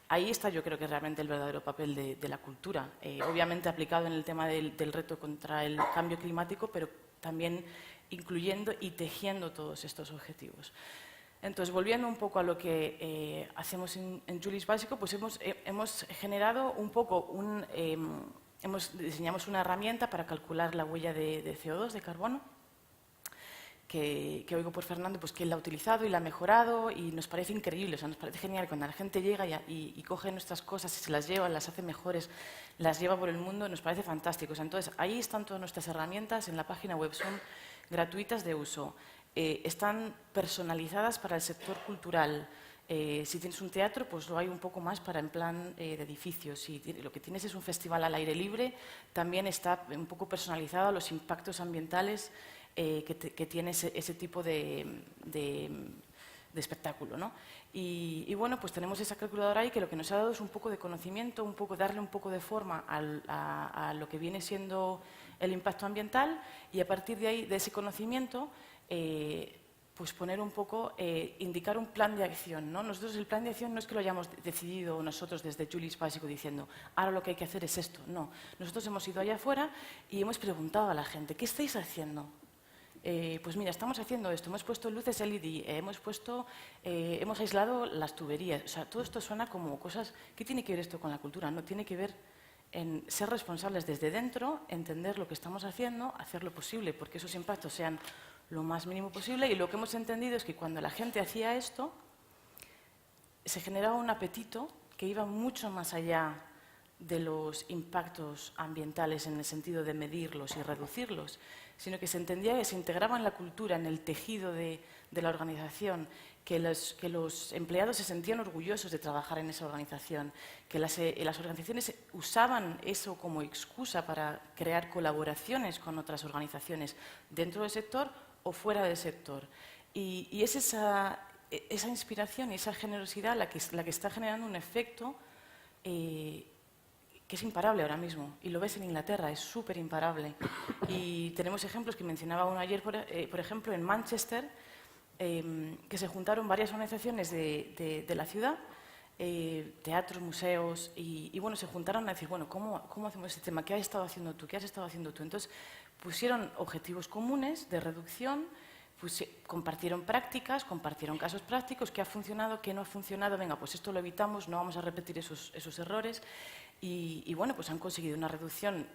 está, yo creo que realmente el verdadero papel de la cultura, obviamente aplicado en el tema del reto contra el cambio climático, pero también incluyendo y tejiendo todos estos objetivos. Entonces, volviendo un poco a lo que hacemos en Julis Básico, pues hemos generado un poco diseñamos una herramienta para calcular la huella de CO2, de carbono, que oigo por Fernando, pues que él la ha utilizado y la ha mejorado, y nos parece increíble, o sea, nos parece genial cuando la gente llega y coge nuestras cosas y se las lleva, las hace mejores, las lleva por el mundo, nos parece fantástico. O sea, entonces, ahí están todas nuestras herramientas, en la página web son gratuitas de uso, están personalizadas para el sector cultural. Si tienes un teatro, pues lo hay un poco más para en plan de edificios. Si lo que tienes es un festival al aire libre, también está un poco personalizado a los impactos ambientales que tiene ese tipo de espectáculo, ¿no? Y bueno, pues tenemos esa calculadora ahí que lo que nos ha dado es un poco de conocimiento, darle un poco de forma a lo que viene siendo el impacto ambiental, y a partir de ahí, de ese conocimiento, pues poner un poco, indicar un plan de acción, ¿no? Nosotros el plan de acción no es que lo hayamos decidido nosotros desde Julis Básico diciendo, ahora lo que hay que hacer es esto, no. Nosotros hemos ido allá afuera y hemos preguntado a la gente, ¿qué estáis haciendo? Pues mira, estamos haciendo esto, hemos puesto luces LED, hemos aislado las tuberías. O sea, todo esto suena como cosas... ¿Qué tiene que ver esto con la cultura? No, tiene que ver en ser responsables desde dentro, entender lo que estamos haciendo, hacer lo posible porque esos impactos sean lo más mínimo posible, y lo que hemos entendido es que cuando la gente hacía esto, se generaba un apetito que iba mucho más allá de los impactos ambientales en el sentido de medirlos y reducirlos, sino que se entendía que se integraba en la cultura, en el tejido de la organización, que los empleados se sentían orgullosos de trabajar en esa organización, que las organizaciones usaban eso como excusa para crear colaboraciones con otras organizaciones dentro del sector o fuera del sector. Y es esa inspiración y esa generosidad la que está generando un efecto que es imparable ahora mismo, y lo ves en Inglaterra, es súper imparable. Y tenemos ejemplos que mencionaba uno ayer, por ejemplo, en Manchester, que se juntaron varias organizaciones de la ciudad, teatros, museos, y bueno, se juntaron a decir, bueno, ¿cómo hacemos este tema? ¿Qué has estado haciendo tú? ¿Qué has estado haciendo tú? Entonces, pusieron objetivos comunes de reducción, pues compartieron prácticas, compartieron casos prácticos, qué ha funcionado, qué no ha funcionado, venga, pues esto lo evitamos, no vamos a repetir esos errores, y bueno, pues han conseguido una reducción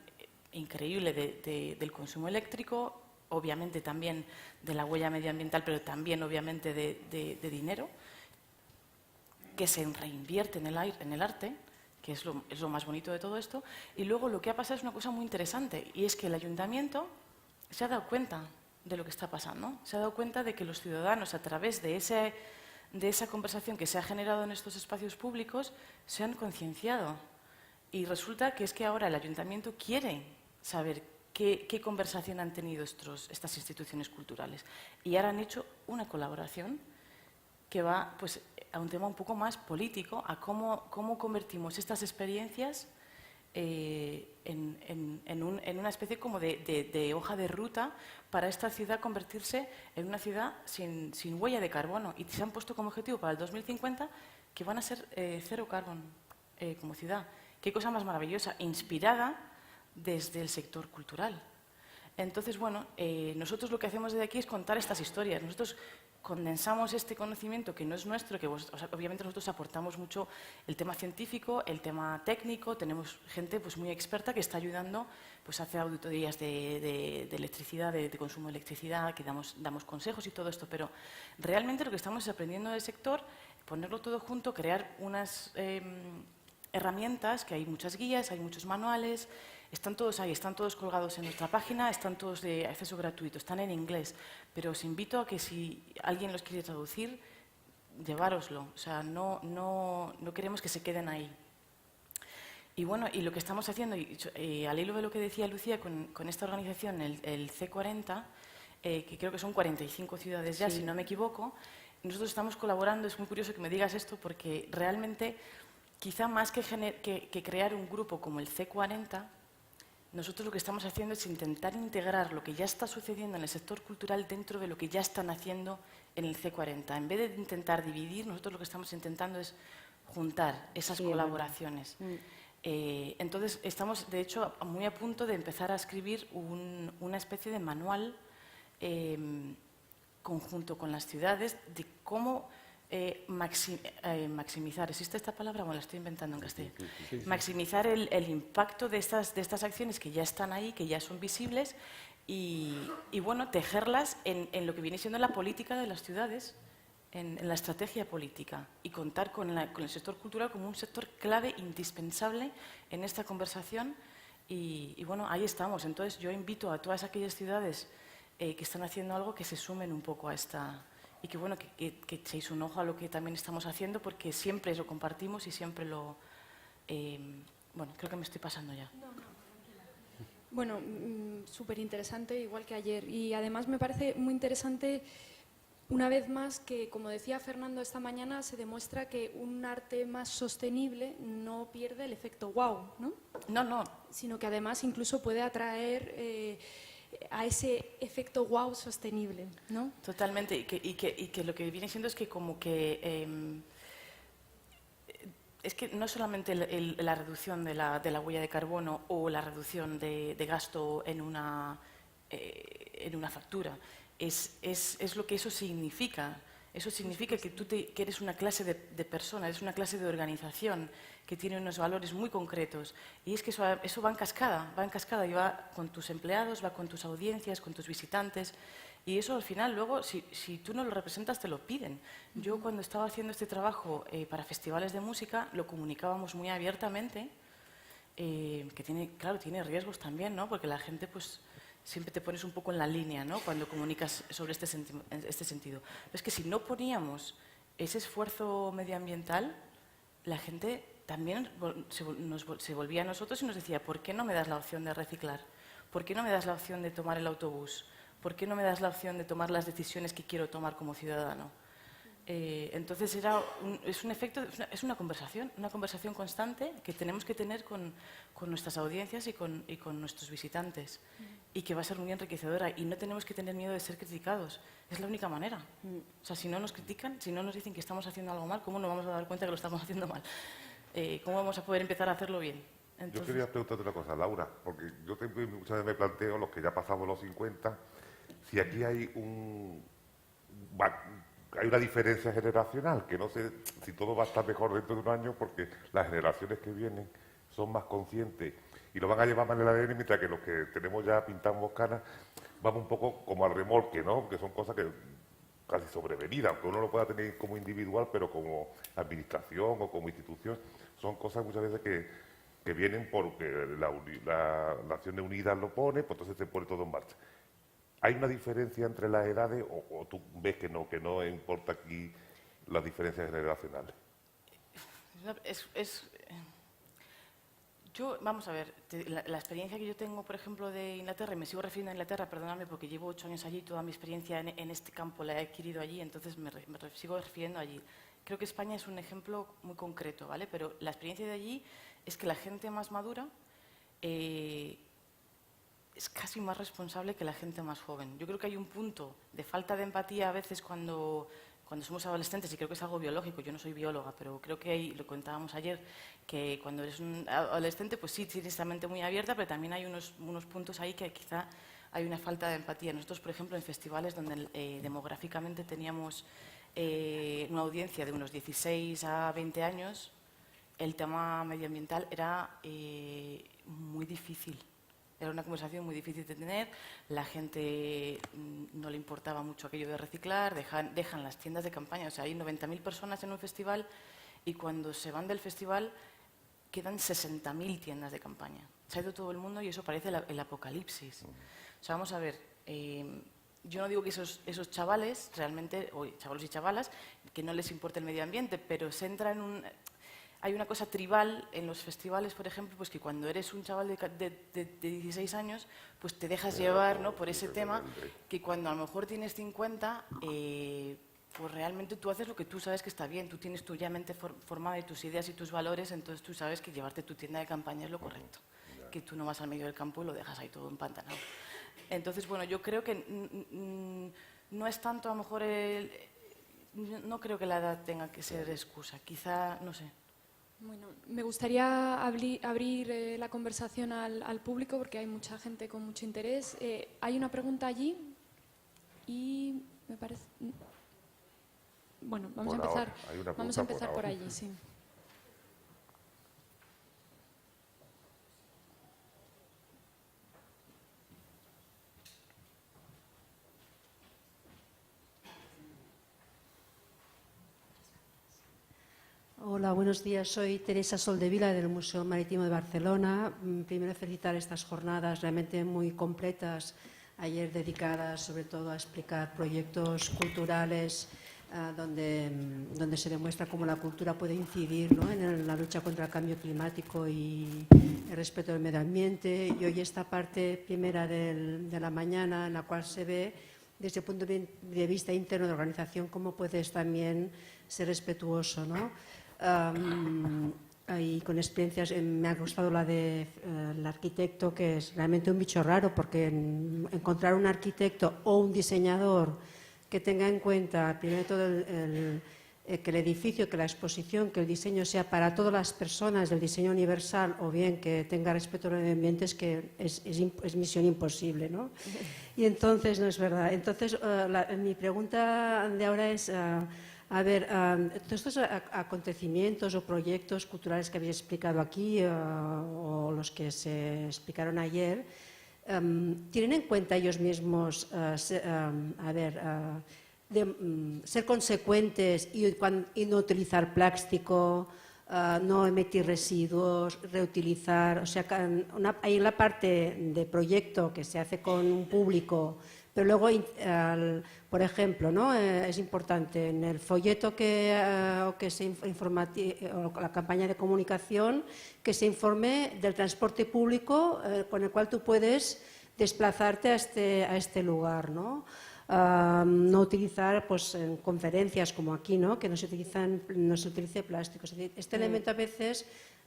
increíble del consumo eléctrico, obviamente también de la huella medioambiental, pero también obviamente de dinero, que se reinvierte en el arte, que es lo más bonito de todo esto. Y luego lo que ha pasado es una cosa muy interesante, y es que el ayuntamiento se ha dado cuenta de lo que está pasando, se ha dado cuenta de que los ciudadanos, a través de esa conversación que se ha generado en estos espacios públicos, se han concienciado. Y resulta que es que ahora el ayuntamiento quiere saber qué conversación han tenido estas instituciones culturales. Y ahora han hecho una colaboración que va, pues, a un tema un poco más político, a cómo convertimos estas experiencias en una especie como de hoja de ruta para esta ciudad convertirse en una ciudad sin huella de carbono. Y se han puesto como objetivo para el 2050 que van a ser cero carbón como ciudad. Qué cosa más maravillosa, inspirada desde el sector cultural. Entonces, bueno, nosotros lo que hacemos desde aquí es contar estas historias. Nosotros condensamos este conocimiento que no es nuestro, obviamente nosotros aportamos mucho el tema científico, el tema técnico, tenemos gente pues muy experta que está ayudando pues, a hacer auditorías de electricidad, de consumo de electricidad, que damos consejos y todo esto, pero realmente lo que estamos es aprendiendo del sector, ponerlo todo junto, crear unas herramientas, que hay muchas guías, hay muchos manuales, Están todos ahí, están todos colgados en nuestra página, están todos de acceso gratuito, están en inglés, pero os invito a que si alguien los quiere traducir, llevároslo, o sea, no queremos que se queden ahí. Y bueno, y lo que estamos haciendo, al hilo de lo que decía Lucía, con esta organización, el C40, que creo que son 45 ciudades ya, si no me equivoco, nosotros estamos colaborando. Es muy curioso que me digas esto, porque realmente, quizá más que crear un grupo como el C40, nosotros lo que estamos haciendo es intentar integrar lo que ya está sucediendo en el sector cultural dentro de lo que ya están haciendo en el C40. En vez de intentar dividir, nosotros lo que estamos intentando es juntar esas colaboraciones. Entonces, estamos, de hecho, muy a punto de empezar a escribir una especie de manual conjunto con las ciudades de cómo maximizar, ¿existe esta palabra o la estoy inventando en castellano? Sí. Maximizar el impacto de estas acciones que ya están ahí, que ya son visibles, y bueno, tejerlas en lo que viene siendo la política de las ciudades, en la estrategia política, y contar con el sector cultural como un sector clave, indispensable en esta conversación. Y bueno, ahí estamos. Entonces yo invito a todas aquellas ciudades que están haciendo algo, que se sumen un poco a esta, y que bueno, que echéis un ojo a lo que también estamos haciendo, porque siempre lo compartimos y siempre lo... bueno, creo que me estoy pasando ya. Bueno, súper interesante, igual que ayer. Y además me parece muy interesante, una vez más, que, como decía Fernando esta mañana, se demuestra que un arte más sostenible no pierde el efecto wow, ¿no? No. Sino que además incluso puede atraer a ese efecto wow sostenible, ¿no? Totalmente, y que lo que viene siendo es que como que es que no solamente la reducción de la huella de carbono o la reducción de gasto en una factura, es lo que eso significa. Eso significa que que eres una clase de persona, eres una clase de organización que tiene unos valores muy concretos. Y es que eso va en cascada, y va con tus empleados, va con tus audiencias, con tus visitantes. Y eso al final, luego, si tú no lo representas, te lo piden. Yo cuando estaba haciendo este trabajo para festivales de música, lo comunicábamos muy abiertamente, que tiene riesgos también, ¿no? Porque la gente, pues, siempre te pones un poco en la línea, ¿no?, cuando comunicas sobre este sentido. Pero es que si no poníamos ese esfuerzo medioambiental, la gente también se volvía a nosotros y nos decía: ¿por qué no me das la opción de reciclar? ¿Por qué no me das la opción de tomar el autobús? ¿Por qué no me das la opción de tomar las decisiones que quiero tomar como ciudadano? Entonces es un efecto, es una conversación constante que tenemos que tener con nuestras audiencias y con nuestros visitantes, y que va a ser muy enriquecedora, y no tenemos que tener miedo de ser criticados. Es la única manera. O sea, si no nos critican, si no nos dicen que estamos haciendo algo mal, ¿cómo nos vamos a dar cuenta que lo estamos haciendo mal? ¿Cómo vamos a poder empezar a hacerlo bien? Entonces... Yo quería preguntarte una cosa, Laura, porque yo muchas veces me planteo, los que ya pasamos los 50, si aquí hay una diferencia generacional, que no sé si todo va a estar mejor dentro de un año, porque las generaciones que vienen son más conscientes y lo van a llevar más en el ADN, mientras que los que tenemos ya pintamos canas vamos un poco como al remolque, ¿no? Que son cosas que casi sobrevenidas, aunque uno lo pueda tener como individual, pero como administración o como institución, son cosas muchas veces que vienen porque la Naciones Unidas lo pone, pues entonces se pone todo en marcha. ¿Hay una diferencia entre las edades o tú ves que no importa aquí las diferencias generacionales? Vamos a ver, la experiencia que yo tengo, por ejemplo, de Inglaterra, y me sigo refiriendo a Inglaterra, perdóname, porque llevo 8 años allí, toda mi experiencia en este campo la he adquirido allí, entonces me sigo refiriendo allí. Creo que España es un ejemplo muy concreto, ¿vale? Pero la experiencia de allí es que la gente más madura es casi más responsable que la gente más joven. Yo creo que hay un punto de falta de empatía a veces cuando somos adolescentes, y creo que es algo biológico. Yo no soy bióloga, pero creo que lo comentábamos ayer, que cuando eres un adolescente, pues sí, tienes la mente muy abierta, pero también hay unos puntos ahí que quizá hay una falta de empatía. Nosotros, por ejemplo, en festivales donde demográficamente teníamos una audiencia de unos 16 a 20 años, el tema medioambiental era muy difícil. Era una conversación muy difícil de tener, la gente no le importaba mucho aquello de reciclar, dejan las tiendas de campaña. O sea, hay 90.000 personas en un festival y cuando se van del festival quedan 60.000 tiendas de campaña. se ha ido todo el mundo y eso parece el apocalipsis. O sea, vamos a ver, yo no digo que esos chavales realmente, o chavalos y chavalas, que no les importe el medio ambiente, pero se entra en un... Hay una cosa tribal en los festivales, por ejemplo, pues que cuando eres un chaval de 16 años, pues te dejas llevar, ¿no?, por ese tema, que cuando a lo mejor tienes 50, pues realmente tú haces lo que tú sabes que está bien, tú tienes tu ya mente formada y tus ideas y tus valores, entonces tú sabes que llevarte tu tienda de campaña es lo correcto, que tú no vas al medio del campo y lo dejas ahí todo empantanado. Entonces, bueno, yo creo que no es tanto a lo mejor no creo que la edad tenga que ser excusa, quizá, no sé. Bueno, me gustaría abrir la conversación al público porque hay mucha gente con mucho interés. Hay una pregunta allí y me parece... Bueno, vamos a empezar por allí, sí. Hola, buenos días. Soy Teresa Soldevila del Museo Marítimo de Barcelona. Primero felicitar estas jornadas realmente muy completas, ayer dedicadas sobre todo a explicar proyectos culturales donde se demuestra cómo la cultura puede incidir, ¿no?, en la lucha contra el cambio climático y el respeto del medio ambiente. Y hoy esta parte primera de la mañana en la cual se ve desde el punto de vista interno de la organización cómo puedes también ser respetuoso, ¿no? Y con experiencias, me ha gustado la del arquitecto, que es realmente un bicho raro, porque encontrar un arquitecto o un diseñador que tenga en cuenta, primero todo, que el edificio, que la exposición, que el diseño sea para todas las personas, del diseño universal, o bien que tenga respeto al medio ambiente, es misión imposible, ¿no? Y entonces, no es verdad. Entonces, mi pregunta de ahora es... A ver, todos estos acontecimientos o proyectos culturales que habéis explicado aquí o los que se explicaron ayer, ¿tienen en cuenta ellos mismos ser consecuentes y no utilizar plástico, no emitir residuos, reutilizar? O sea, hay la parte de proyecto que se hace con un público, pero luego, por ejemplo, ¿no?, es importante en el folleto o la campaña de comunicación, que se informe del transporte público con el cual tú puedes desplazarte a este lugar, ¿no? No utilizar, pues, en conferencias como aquí, ¿no?, que no se utilice plástico. Es decir, este elemento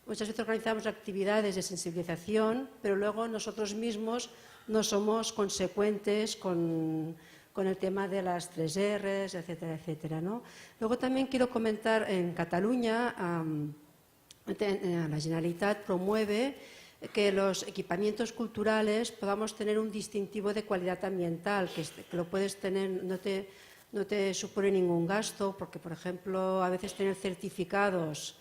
muchas veces organizamos actividades de sensibilización, pero luego nosotros mismos no somos consecuentes con el tema de las 3 Rs, etcétera, etcétera, ¿no? Luego también quiero comentar, en Cataluña, la Generalitat promueve que los equipamientos culturales podamos tener un distintivo de calidad ambiental, que lo puedes tener, no te supone ningún gasto, porque, por ejemplo, a veces tener certificados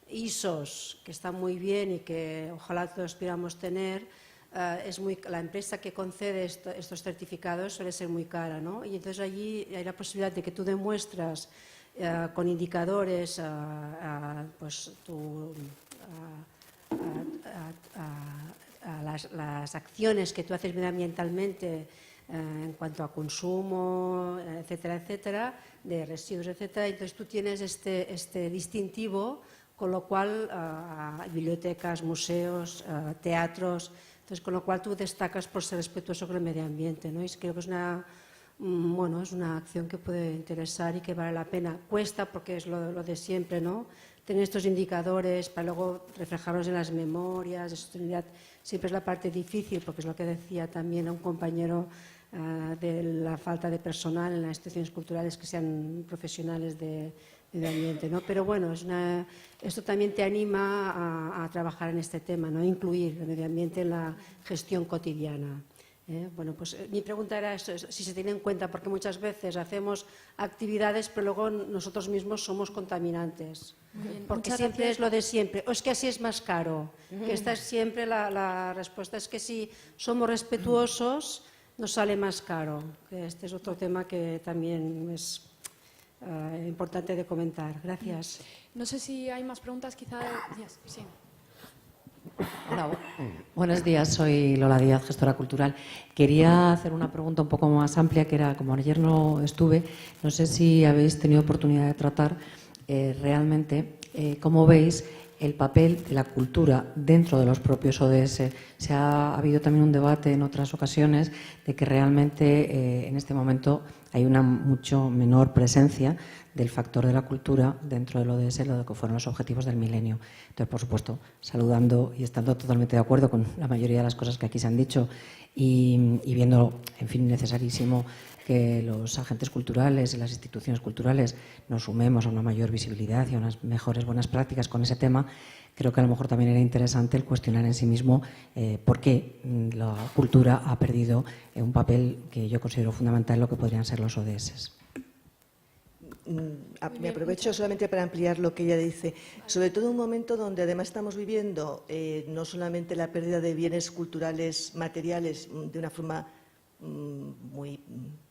ISOs, que están muy bien y que ojalá todos pudiéramos tener, la empresa que concede estos certificados suele ser muy cara, ¿no? Y entonces allí hay la posibilidad de que tú demuestras con indicadores pues las acciones que tú haces medioambientalmente en cuanto a consumo, etcétera, etcétera, de residuos, etcétera. Entonces tú tienes este distintivo, con lo cual bibliotecas, museos, teatros, entonces con lo cual tú destacas por ser respetuoso con el medio ambiente, ¿no? Y creo que es una acción que puede interesar y que vale la pena. Cuesta, porque es lo de siempre, ¿no?, tener estos indicadores para luego reflejarlos en las memorias de sostenibilidad. Siempre es la parte difícil, porque es lo que decía también a un compañero de la falta de personal en las instituciones culturales que sean profesionales de medio ambiente, ¿no? Pero bueno, esto también te anima a trabajar en este tema, ¿no?, incluir el medio ambiente en la gestión cotidiana. Bueno, pues mi pregunta era esto, si se tiene en cuenta, porque muchas veces hacemos actividades, pero luego nosotros mismos somos contaminantes. Bien, porque siempre es lo de siempre. O es que así es más caro. Que esta es siempre la respuesta. Es que si somos respetuosos, nos sale más caro. Que este es otro tema que también es importante de comentar. Gracias. No sé si hay más preguntas, quizá. Sí. Hola, buenos días. Soy Lola Díaz, gestora cultural. Quería hacer una pregunta un poco más amplia, que era, como ayer no estuve, no sé si habéis tenido oportunidad de tratar realmente cómo veis el papel de la cultura dentro de los propios ODS. Ha habido también un debate en otras ocasiones de que realmente en este momento hay una mucho menor presencia del factor de la cultura dentro del ODS, lo que fueron los objetivos del milenio. Entonces, por supuesto, saludando y estando totalmente de acuerdo con la mayoría de las cosas que aquí se han dicho y viendo, en fin, necesarísimo que los agentes culturales y las instituciones culturales nos sumemos a una mayor visibilidad y a unas mejores buenas prácticas con ese tema, creo que a lo mejor también era interesante el cuestionar en sí mismo por qué la cultura ha perdido un papel que yo considero fundamental en lo que podrían ser los ODS. Me aprovecho solamente para ampliar lo que ella dice, sobre todo en un momento donde además estamos viviendo no solamente la pérdida de bienes culturales materiales de una forma muy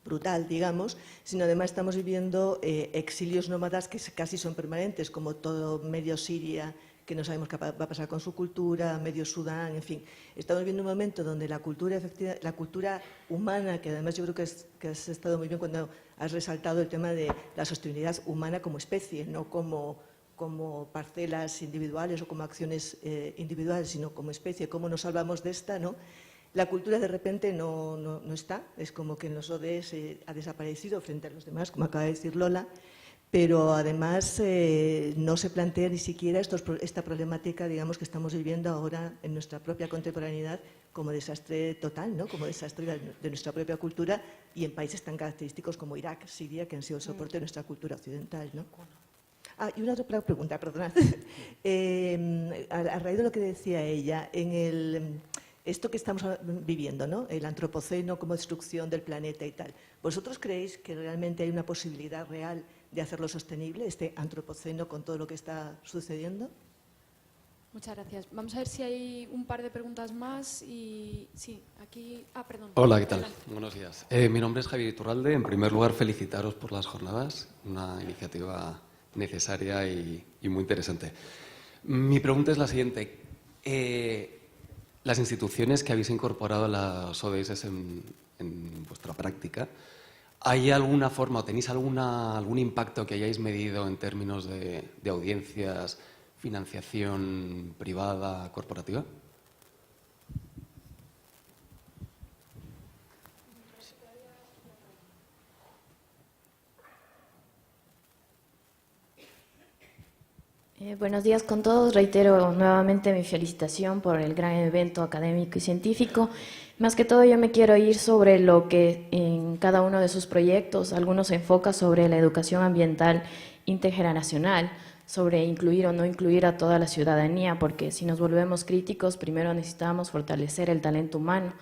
brutal, digamos, sino además estamos viviendo exilios nómadas que casi son permanentes, como todo medio Siria, que no sabemos qué va a pasar con su cultura, medio Sudán, en fin. Estamos viviendo un momento donde la cultura humana, que además yo creo que has estado muy bien cuando has resaltado el tema de la sostenibilidad humana como especie, no como parcelas individuales o como acciones individuales, sino como especie, cómo nos salvamos de esta, ¿no? La cultura de repente no está, es como que en los ODS ha desaparecido frente a los demás, como acaba de decir Lola, pero además no se plantea ni siquiera esta problemática, digamos, que estamos viviendo ahora en nuestra propia contemporaneidad como desastre total, ¿no? Como desastre de nuestra propia cultura y en países tan característicos como Irak, Siria, que han sido el soporte de nuestra cultura occidental, ¿no? Y una otra pregunta, perdonad. A raíz de lo que decía ella, esto que estamos viviendo, ¿no? El antropoceno como destrucción del planeta y tal. ¿Vosotros creéis que realmente hay una posibilidad real de hacerlo sostenible, este antropoceno, con todo lo que está sucediendo? Muchas gracias. Vamos a ver si hay un par de preguntas más y sí, aquí... perdón. Hola, ¿qué tal? Buenos días. Mi nombre es Javier Iturralde. En primer lugar, felicitaros por las jornadas, una iniciativa necesaria y muy interesante. Mi pregunta es la siguiente. Las instituciones que habéis incorporado a las ODS en vuestra práctica, ¿hay alguna forma o tenéis algún impacto que hayáis medido en términos de audiencias, financiación privada, corporativa? Buenos días con todos. Reitero nuevamente mi felicitación por el gran evento académico y científico. Más que todo yo me quiero ir sobre lo que en cada uno de sus proyectos, algunos se enfoca sobre la educación ambiental intergeneracional, sobre incluir o no incluir a toda la ciudadanía, porque si nos volvemos críticos, primero necesitamos fortalecer el talento humano.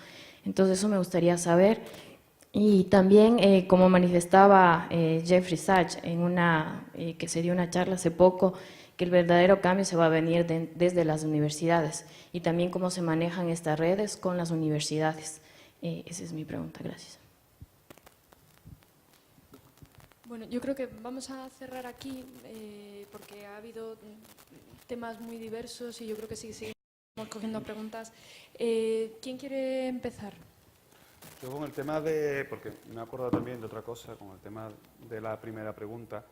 Entonces eso me gustaría saber. Y también, como manifestaba Jeffrey Sachs en que se dio una charla hace poco, que el verdadero cambio se va a venir desde las universidades y también cómo se manejan estas redes con las universidades. Esa es mi pregunta. Gracias. Bueno, yo creo que vamos a cerrar aquí porque ha habido temas muy diversos y yo creo que sí, seguimos cogiendo preguntas. ¿Quién quiere empezar? Yo con el tema porque me acuerdo también de otra cosa, con el tema de la primera pregunta.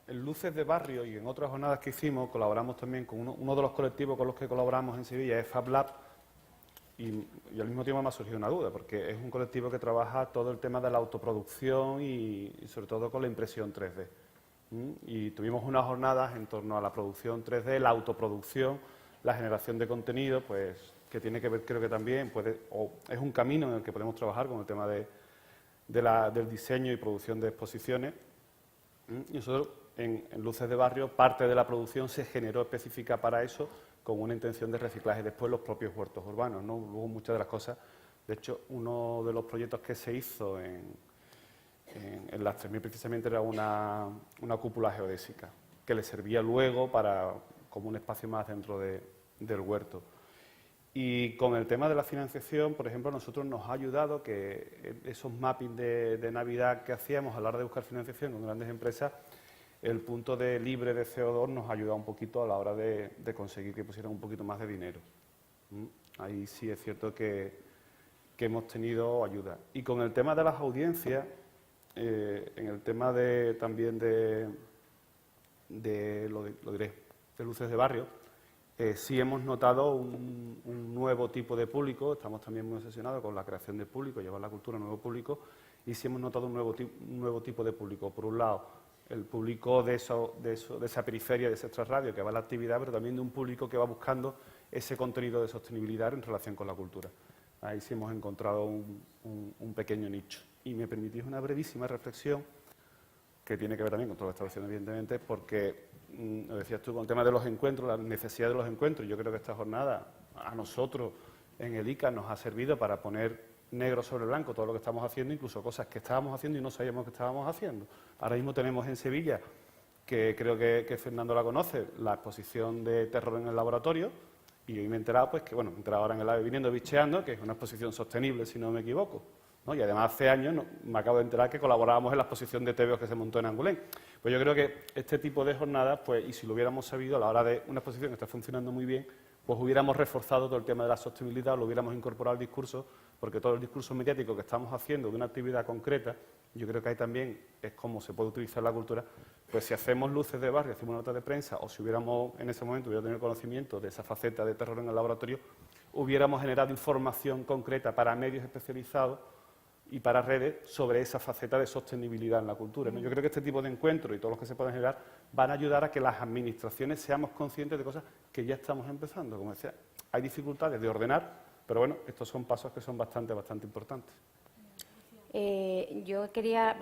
En Luces de Barrio y en otras jornadas que hicimos, colaboramos también con uno de los colectivos con los que colaboramos en Sevilla, es Fab Lab, y al mismo tiempo me ha surgido una duda, porque es un colectivo que trabaja todo el tema de la autoproducción y sobre todo con la impresión 3D. Y tuvimos unas jornadas en torno a la producción 3D, la autoproducción, la generación de contenido, pues que tiene que ver, creo que también, es un camino en el que podemos trabajar con el tema del diseño y producción de exposiciones. Y nosotros, en Luces de Barrio, parte de la producción se generó específica para eso, con una intención de reciclaje. Después los propios huertos urbanos, ¿no? Luego muchas de las cosas. De hecho, uno de los proyectos que se hizo en las 3000 precisamente era una cúpula geodésica, que le servía luego como un espacio más dentro del huerto. Y con el tema de la financiación, por ejemplo, a nosotros nos ha ayudado que esos mappings de Navidad que hacíamos a la hora de buscar financiación con grandes empresas, el punto de libre de CO2 nos ha ayudado un poquito a la hora de conseguir que pusieran un poquito más de dinero. Ahí sí es cierto que hemos tenido ayuda. Y con el tema de las audiencias, en el tema también de luces de barrio, sí hemos notado un nuevo tipo de público. Estamos también muy obsesionados con la creación de público, llevar la cultura a un nuevo público, y sí hemos notado un nuevo tipo de público. Por un lado, el público de esa periferia, de esa extrarradio que va a la actividad, pero también de un público que va buscando ese contenido de sostenibilidad en relación con la cultura. Ahí sí hemos encontrado un pequeño nicho. Y me permitís una brevísima reflexión que tiene que ver también con todo lo que está haciendo, evidentemente, porque, lo decías tú, con el tema de los encuentros, la necesidad de los encuentros. Yo creo que esta jornada a nosotros en el ICA nos ha servido para poner negro sobre blanco todo lo que estamos haciendo, incluso cosas que estábamos haciendo y no sabíamos que estábamos haciendo. Ahora mismo tenemos en Sevilla, que creo que Fernando la conoce, la exposición de terror en el laboratorio, y hoy me he enterado, pues, que, bueno, me he enterado ahora en el AVE viniendo bicheando, que es una exposición sostenible, si no me equivoco, ¿no? Y además hace años me acabo de enterar que colaborábamos en la exposición de TVOs que se montó en Angulén. Pues yo creo que este tipo de jornadas, pues, y si lo hubiéramos sabido a la hora de una exposición que está funcionando muy bien, pues hubiéramos reforzado todo el tema de la sostenibilidad, lo hubiéramos incorporado al discurso, porque todo el discurso mediático que estamos haciendo de una actividad concreta, yo creo que ahí también es como se puede utilizar la cultura. Pues si hacemos luces de barrio, hacemos una nota de prensa, o si hubiéramos en ese momento tenido conocimiento de esa faceta de terror en el laboratorio, hubiéramos generado información concreta para medios especializados y para redes sobre esa faceta de sostenibilidad en la cultura, ¿no? Yo creo que este tipo de encuentros y todos los que se puedan generar van a ayudar a que las administraciones seamos conscientes de cosas que ya estamos empezando. Como decía, hay dificultades de ordenar, pero bueno, estos son pasos que son bastante importantes. Yo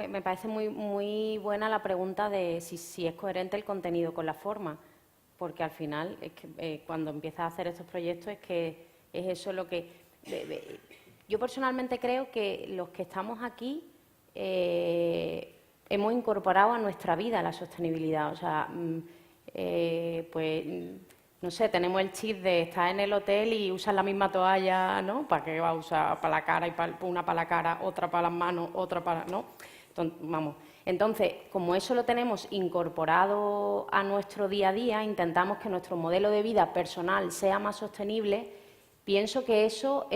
me parece muy buena la pregunta de si es coherente el contenido con la forma, porque al final es que, cuando empiezas a hacer estos proyectos es que es eso lo que... Yo personalmente creo que los que estamos aquí hemos incorporado a nuestra vida la sostenibilidad. O sea, pues, no sé, tenemos el chip de estar en el hotel y usar la misma toalla, ¿no? ¿Para qué va a usar? Para la cara, y una para la cara, otra para las manos, otra para... ¿no? Entonces, como eso lo tenemos incorporado a nuestro día a día, intentamos que nuestro modelo de vida personal sea más sostenible. Pienso que eso por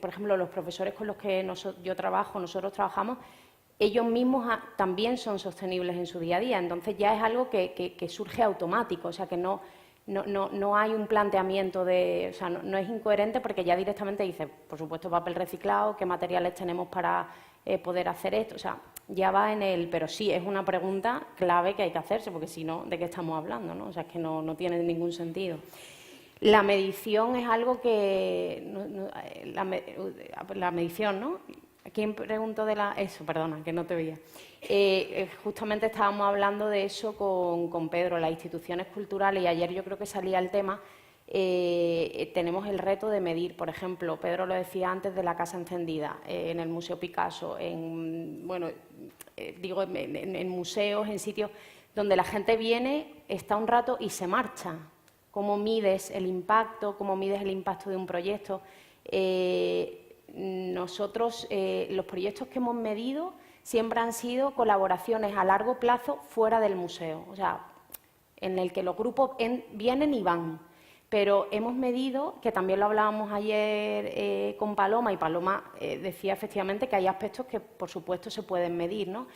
ejemplo, los profesores con los que nosotros trabajamos, ellos mismos también son sostenibles en su día a día. Entonces ya es algo que surge automático, o sea que no hay un planteamiento o sea, no es incoherente, porque ya directamente dice, por supuesto, papel reciclado, qué materiales tenemos para poder hacer esto, o sea, ya va en el... Pero sí, es una pregunta clave que hay que hacerse, porque si no, ¿de qué estamos hablando, no? O sea, es que no tiene ningún sentido. La medición es algo que... la medición, ¿no? ¿A quién preguntó de eso? Perdona, que no te veía. Justamente estábamos hablando de eso con Pedro, las instituciones culturales, y ayer yo creo que salía el tema. Tenemos el reto de medir, por ejemplo, Pedro lo decía antes, de la Casa Encendida, en el Museo Picasso, en museos, en sitios donde la gente viene, está un rato y se marcha. ¿Cómo mides el impacto? ¿Cómo mides el impacto de un proyecto? Nosotros, los proyectos que hemos medido siempre han sido colaboraciones a largo plazo fuera del museo, o sea, en el que los grupos vienen y van. Pero hemos medido, que también lo hablábamos ayer con Paloma, y Paloma decía efectivamente que hay aspectos que, por supuesto, se pueden medir, ¿no?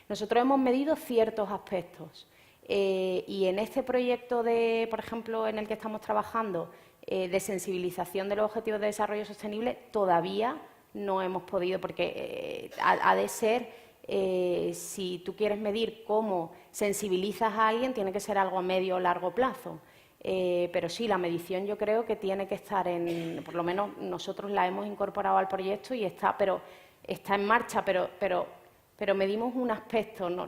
Nosotros hemos medido ciertos aspectos. Y en este proyecto, por ejemplo, en el que estamos trabajando, de sensibilización de los Objetivos de Desarrollo Sostenible, todavía no hemos podido, porque ha de ser, si tú quieres medir cómo sensibilizas a alguien, tiene que ser algo a medio o largo plazo. Pero sí, la medición yo creo que tiene que estar por lo menos nosotros la hemos incorporado al proyecto y está en marcha, pero medimos un aspecto, ¿no?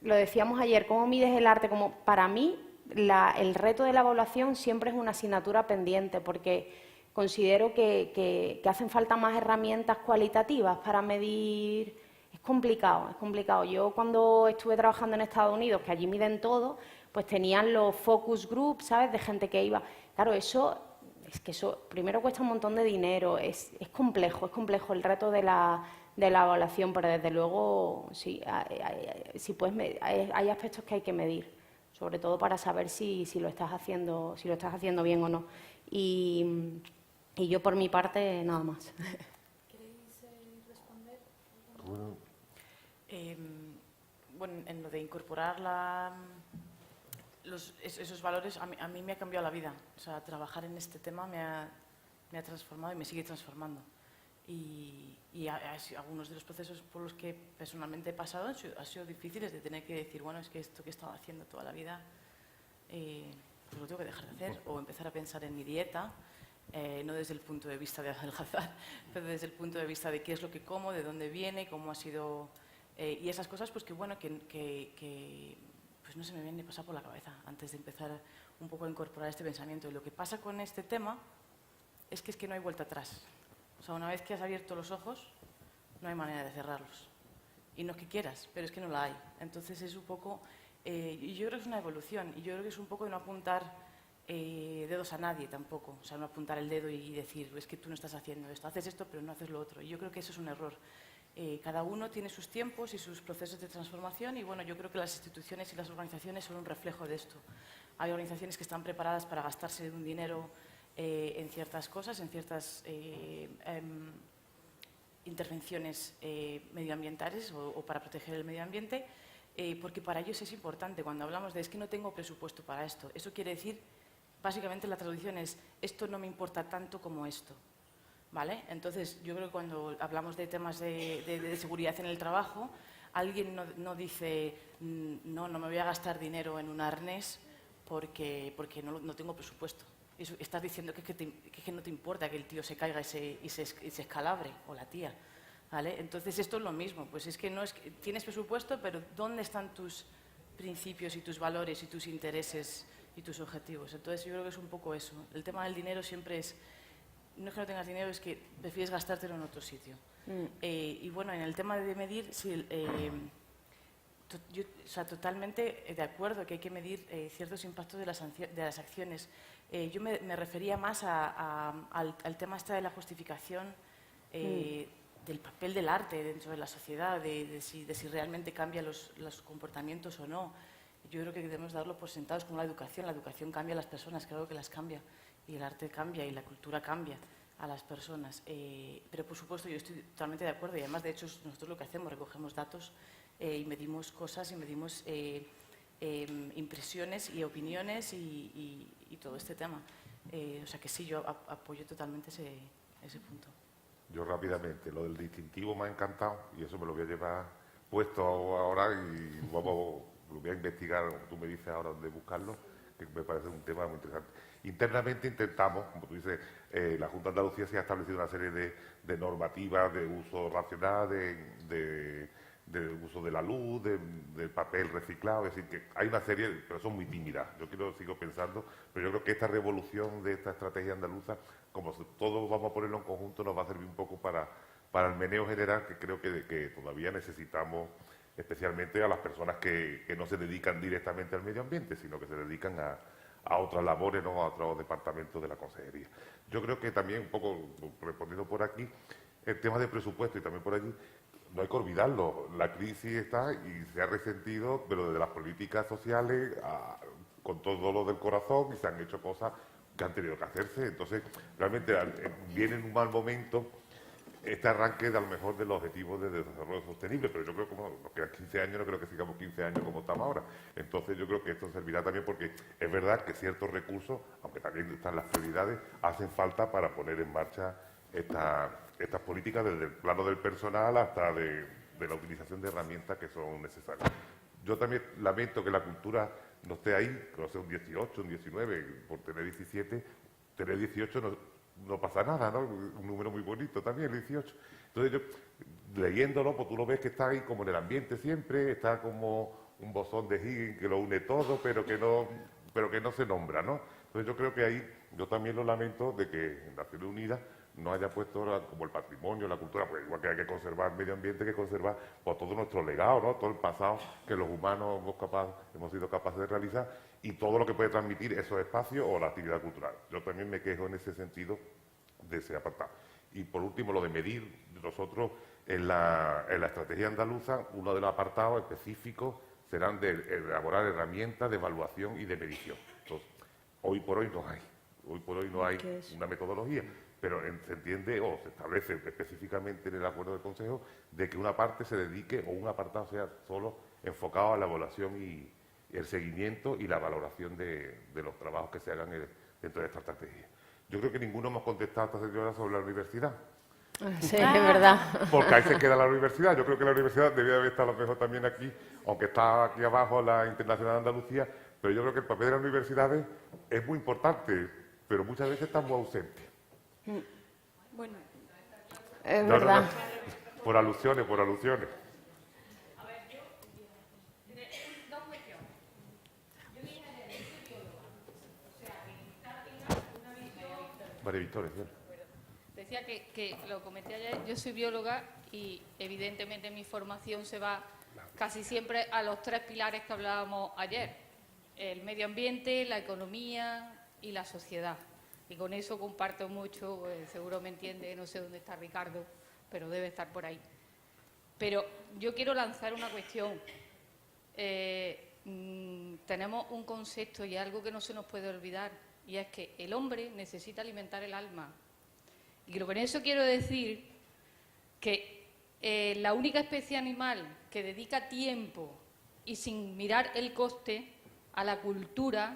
Lo decíamos ayer, ¿cómo mides el arte? Como para mí, el reto de la evaluación siempre es una asignatura pendiente, porque considero que hacen falta más herramientas cualitativas para medir. Es complicado. Yo cuando estuve trabajando en Estados Unidos, que allí miden todo, pues tenían los focus groups, ¿sabes?, de gente que iba. Claro, eso primero cuesta un montón de dinero, es complejo el reto de la la evaluación, pero desde luego sí, hay aspectos que hay que medir, sobre todo para saber si lo estás haciendo bien o no. Y yo por mi parte nada más. ¿Queréis responder? Bueno, en lo de incorporar esos valores, a mí me ha cambiado la vida. O sea, trabajar en este tema me ha transformado y me sigue transformando. Y algunos de los procesos por los que personalmente he pasado han sido difíciles, de tener que decir, bueno, es que esto que he estado haciendo toda la vida, pues lo tengo que dejar de hacer, o empezar a pensar en mi dieta, no desde el punto de vista de adelgazar, pero desde el punto de vista de qué es lo que como, de dónde viene, cómo ha sido, y esas cosas, pues que bueno, que pues no se me habían ni pasado por la cabeza antes de empezar un poco a incorporar este pensamiento. Y lo que pasa con este tema es que no hay vuelta atrás. O sea, una vez que has abierto los ojos, no hay manera de cerrarlos. Y no es que quieras, pero es que no la hay. Entonces es un poco, y yo creo que es una evolución, y yo creo que es un poco de no apuntar dedos a nadie tampoco. O sea, no apuntar el dedo y decir, es que tú no estás haciendo esto, haces esto pero no haces lo otro. Y yo creo que eso es un error. Cada uno tiene sus tiempos y sus procesos de transformación, y bueno, yo creo que las instituciones y las organizaciones son un reflejo de esto. Hay organizaciones que están preparadas para gastarse un dinero en ciertas cosas, en ciertas intervenciones medioambientales o para proteger el medio ambiente, porque para ellos es importante. Cuando hablamos de es que no tengo presupuesto para esto, eso quiere decir, básicamente la traducción es esto no me importa tanto como esto. ¿Vale? Entonces, yo creo que cuando hablamos de temas de seguridad en el trabajo, alguien no dice, no me voy a gastar dinero en un arnés porque no tengo presupuesto. Eso, estás diciendo que no te importa que el tío se caiga y se escalabre, o la tía. ¿Vale? Entonces, esto es lo mismo. Pues es que no es que tienes presupuesto, pero ¿dónde están tus principios y tus valores y tus intereses y tus objetivos? Entonces, yo creo que es un poco eso. El tema del dinero siempre es... No es que no tengas dinero, es que prefieres gastártelo en otro sitio. Y bueno, en el tema de medir, sí, yo totalmente de acuerdo que hay que medir ciertos impactos de las acciones. Yo me refería más al tema de la justificación del papel del arte dentro de la sociedad, de si realmente cambia los comportamientos o no. Yo creo que debemos darlo por sentados como la educación. La educación cambia a las personas, creo que las cambia. Y el arte cambia y la cultura cambia a las personas. Pero, por supuesto, yo estoy totalmente de acuerdo. Y además, de hecho, nosotros lo que hacemos, recogemos datos y medimos cosas y medimos impresiones y opiniones y todo este tema. O sea que sí, yo apoyo totalmente ese punto. Yo rápidamente, lo del distintivo me ha encantado y eso me lo voy a llevar puesto ahora y lo voy a investigar, tú me dices ahora dónde buscarlo, que me parece un tema muy interesante. Internamente intentamos, como tú dices, la Junta de Andalucía se ha establecido una serie de normativas de uso racional, de uso de la luz, del papel reciclado, es decir, que hay una serie, pero son muy tímidas. Yo sigo pensando, pero yo creo que esta revolución de esta estrategia andaluza, como todos vamos a ponerlo en conjunto, nos va a servir un poco para el meneo general, que creo que todavía necesitamos, especialmente a las personas que no se dedican directamente al medio ambiente, sino que se dedican a otras labores, ¿no? A otros departamentos de la consejería. Yo creo que también, un poco respondiendo por aquí, el tema de presupuesto y también por allí, no hay que olvidarlo, la crisis está y se ha resentido, pero desde las políticas sociales, con todo lo del corazón, y se han hecho cosas que han tenido que hacerse. Entonces, realmente viene en un mal momento este arranque de a lo mejor de los objetivos de desarrollo sostenible, pero yo creo que como nos quedan 15 años, no creo que sigamos 15 años como estamos ahora. Entonces yo creo que esto servirá también porque es verdad que ciertos recursos, aunque también están las prioridades, hacen falta para poner en marcha estas políticas desde el plano del personal hasta de la utilización de herramientas que son necesarias. Yo también lamento que la cultura no esté ahí, que no sea un 18, un 19, por tener 17, tener 18 no pasa nada, ¿no? Un número muy bonito también, el 18. Entonces yo, leyéndolo, pues tú lo ves que está ahí como en el ambiente siempre, está como un bosón de Higgins que lo une todo, pero que no se nombra, ¿no? Entonces yo creo que ahí, yo también lo lamento de que en Naciones Unidas no haya puesto como el patrimonio, la cultura, pues igual que hay que conservar el medio ambiente, hay que conservar pues, todo nuestro legado, ¿no? Todo el pasado que los humanos hemos sido capaces de realizar y todo lo que puede transmitir esos espacios o la actividad cultural. Yo también me quejo en ese sentido de ese apartado. Y por último, lo de medir, nosotros en la estrategia andaluza, uno de los apartados específicos serán de elaborar herramientas de evaluación y de medición. Entonces, hoy por hoy no hay. Hoy por hoy no hay una metodología, pero se entiende o se establece específicamente en el acuerdo del Consejo de que una parte se dedique o un apartado sea solo enfocado a la evaluación y el seguimiento y la valoración de los trabajos que se hagan dentro de esta estrategia. Yo creo que ninguno hemos contestado a esta señora sobre la universidad. Sí, es verdad. Porque ahí se queda la universidad. Yo creo que la universidad debía haber estado a lo mejor también aquí, aunque está aquí abajo la Internacional de Andalucía, pero yo creo que el papel de las universidades es muy importante, pero muchas veces está muy ausente. Bueno, Es verdad. No. Por alusiones, por alusiones. María Victoria, ¿sí? Decía que lo comenté ayer, yo soy bióloga y evidentemente mi formación se va casi siempre a los 3 pilares que hablábamos ayer: el medio ambiente, la economía y la sociedad. Y con eso comparto mucho, seguro me entiende, no sé dónde está Ricardo, pero debe estar por ahí. Pero yo quiero lanzar una cuestión. Tenemos un concepto y algo que no se nos puede olvidar, y es que el hombre necesita alimentar el alma. Y con eso quiero decir que la única especie animal que dedica tiempo y sin mirar el coste a la cultura,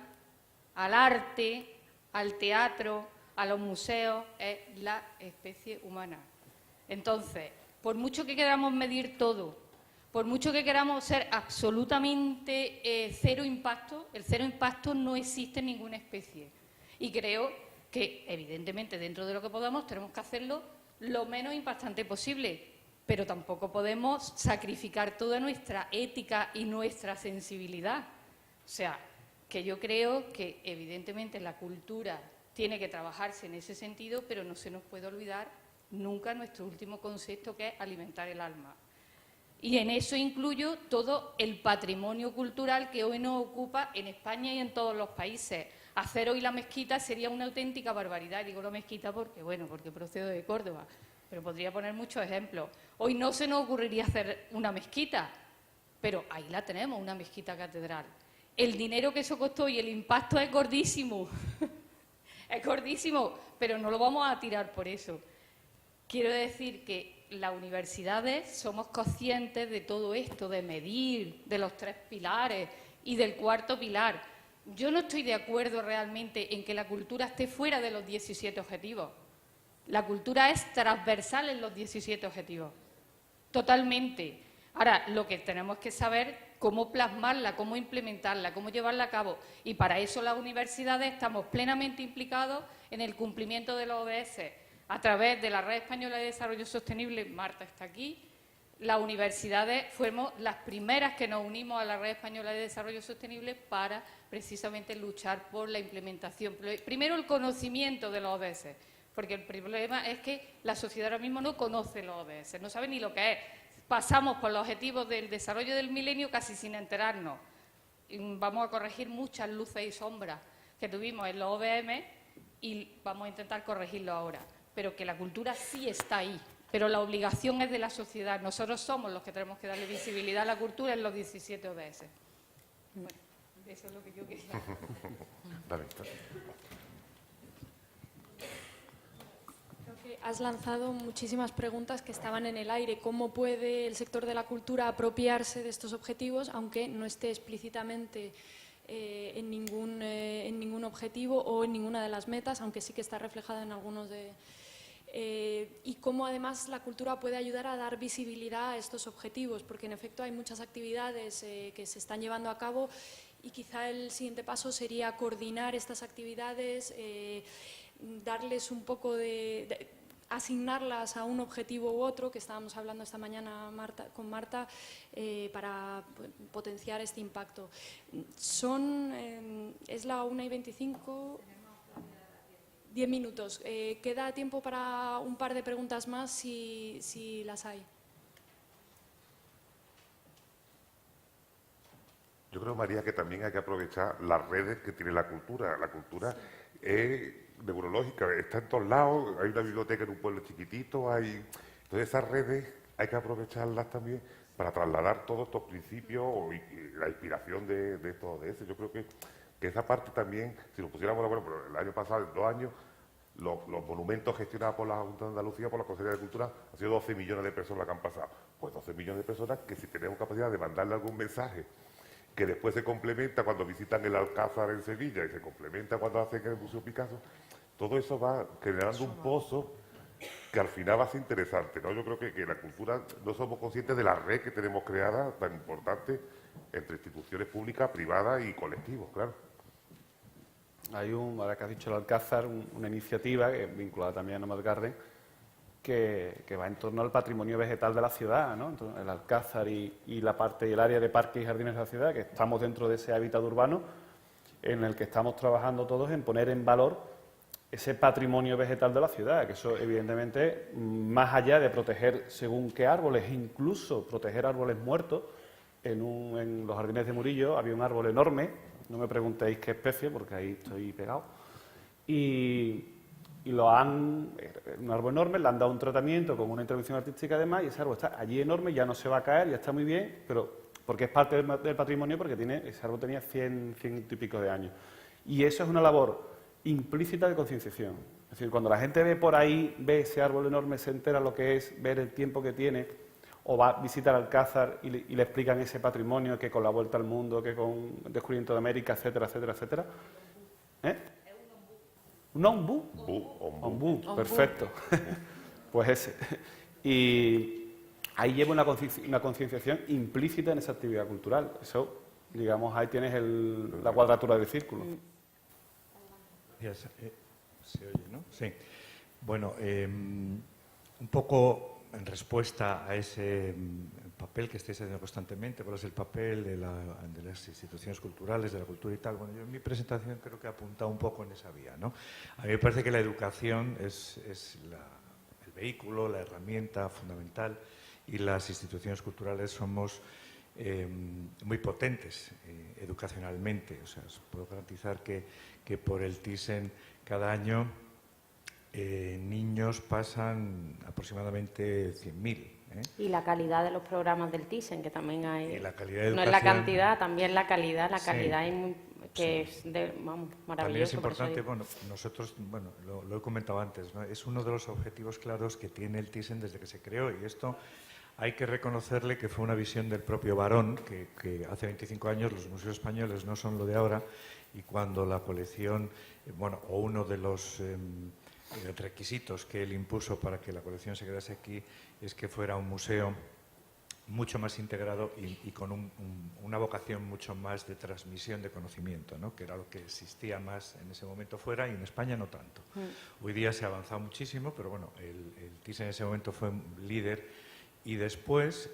al arte, al teatro, a los museos, es la especie humana. Entonces, por mucho que queramos medir todo, por mucho que queramos ser absolutamente cero impacto, el cero impacto no existe en ninguna especie. Y creo que, evidentemente, dentro de lo que podamos, tenemos que hacerlo lo menos impactante posible, pero tampoco podemos sacrificar toda nuestra ética y nuestra sensibilidad. O sea, que yo creo que, evidentemente, la cultura tiene que trabajarse en ese sentido, pero no se nos puede olvidar nunca nuestro último concepto, que es alimentar el alma. Y en eso incluyo todo el patrimonio cultural que hoy nos ocupa en España y en todos los países. Hacer hoy la mezquita sería una auténtica barbaridad. Digo la mezquita porque procedo de Córdoba, pero podría poner muchos ejemplos. Hoy no se nos ocurriría hacer una mezquita, pero ahí la tenemos, una mezquita catedral. El dinero que eso costó y el impacto es gordísimo. Es gordísimo, pero no lo vamos a tirar por eso. Quiero decir que las universidades somos conscientes de todo esto, de medir, de los 3 pilares y del 4.º pilar. Yo no estoy de acuerdo realmente en que la cultura esté fuera de los 17 objetivos. La cultura es transversal en los 17 objetivos, totalmente. Ahora, lo que tenemos que saber cómo plasmarla, cómo implementarla, cómo llevarla a cabo. Y para eso las universidades estamos plenamente implicados en el cumplimiento de los ODS a través de la Red Española de Desarrollo Sostenible. Marta está aquí. Las universidades fuimos las primeras que nos unimos a la Red Española de Desarrollo Sostenible para precisamente luchar por la implementación. Primero, el conocimiento de los ODS, porque el problema es que la sociedad ahora mismo no conoce los ODS, no sabe ni lo que es. Pasamos por los objetivos del desarrollo del milenio casi sin enterarnos. Vamos a corregir muchas luces y sombras que tuvimos en los OBM y vamos a intentar corregirlo ahora. Pero que la cultura sí está ahí, pero la obligación es de la sociedad. Nosotros somos los que tenemos que darle visibilidad a la cultura en los 17 ODS. Bueno, eso es lo que yo quería. Has lanzado muchísimas preguntas que estaban en el aire. ¿Cómo puede el sector de la cultura apropiarse de estos objetivos, aunque no esté explícitamente en ningún objetivo o en ninguna de las metas, aunque sí que está reflejada en algunos de... y cómo además la cultura puede ayudar a dar visibilidad a estos objetivos, porque en efecto hay muchas actividades que se están llevando a cabo y quizá el siguiente paso sería coordinar estas actividades, darles un poco asignarlas a un objetivo u otro, que estábamos hablando esta mañana con Marta, para potenciar este impacto. Es la 1:25, 10 minutos. Queda tiempo para un par de preguntas más, si las hay. Yo creo, María, que también hay que aprovechar las redes que tiene la cultura. La cultura es neurológica, está en todos lados, hay una biblioteca en un pueblo chiquitito, entonces esas redes hay que aprovecharlas también para trasladar todos estos principios y la inspiración de estos ODS. Yo creo que esa parte también, si nos pusiéramos, bueno, pero el año pasado, en 2 años, los monumentos gestionados por la Junta de Andalucía, por la Consejería de Cultura, han sido 12 millones de personas las que han pasado. Pues 12 millones de personas que si tenemos capacidad de mandarle algún mensaje, que después se complementa cuando visitan el Alcázar en Sevilla y se complementa cuando hacen el Museo Picasso, todo eso va generando un pozo que al final va a ser interesante, ¿no? Yo creo que la cultura, no somos conscientes de la red que tenemos creada tan importante entre instituciones públicas, privadas y colectivos, claro. Hay ahora que has dicho el Alcázar, una iniciativa vinculada también a Nomad Garden, que va en torno al patrimonio vegetal de la ciudad, ¿no? Entonces, el Alcázar y la parte y el área de parques y jardines de la ciudad, que estamos dentro de ese hábitat urbano, en el que estamos trabajando todos en poner en valor ese patrimonio vegetal de la ciudad, que eso evidentemente, más allá de proteger según qué árboles, incluso proteger árboles muertos, en los jardines de Murillo había un árbol enorme, no me preguntéis qué especie, porque ahí estoy pegado, y un árbol enorme, le han dado un tratamiento con una intervención artística además, y ese árbol está allí enorme, ya no se va a caer, ya está muy bien, pero porque es parte del patrimonio, porque ese árbol tenía 100 y pico de años. Y eso es una labor implícita de concienciación. Es decir, cuando la gente ve por ahí, ve ese árbol enorme, se entera lo que es, ver el tiempo que tiene, o va a visitar Alcázar y le explican ese patrimonio, que con la Vuelta al Mundo, que con el descubrimiento de América, etcétera, etcétera, etcétera. ¿Eh? ¿Un ombú? Ombú, perfecto. Pues ese. Y ahí lleva una concienciación implícita en esa actividad cultural. Eso, digamos, ahí tienes la cuadratura del círculo. Se oye, ¿no? Sí. Bueno, un poco en respuesta a ese papel que estáis haciendo constantemente, cuál es el papel de las instituciones culturales, de la cultura y tal. Bueno, yo en mi presentación creo que he apuntado un poco en esa vía, ¿no? A mí me parece que la educación es el vehículo, la herramienta fundamental, y las instituciones culturales somos muy potentes educacionalmente. O sea, os puedo garantizar que por el Thyssen cada año niños pasan aproximadamente 100.000. Y la calidad de los programas del Thyssen, que también hay. Y la calidad de educación, no es la cantidad, también la calidad. La sí, calidad que sí, es maravilloso. También es importante, bueno, nosotros, bueno, lo he comentado antes, ¿no? Es uno de los objetivos claros que tiene el Thyssen desde que se creó, y esto hay que reconocerle que fue una visión del propio Barón, que hace 25 años los museos españoles no son lo de ahora, y cuando la colección, bueno, o uno de los requisitos que él impuso para que la colección se quedase aquí es que fuera un museo mucho más integrado y con una vocación mucho más de transmisión de conocimiento, ¿no? Que era lo que existía más en ese momento fuera, y en España no tanto. Hoy día se ha avanzado muchísimo, pero bueno, el Thyssen en ese momento fue líder, y después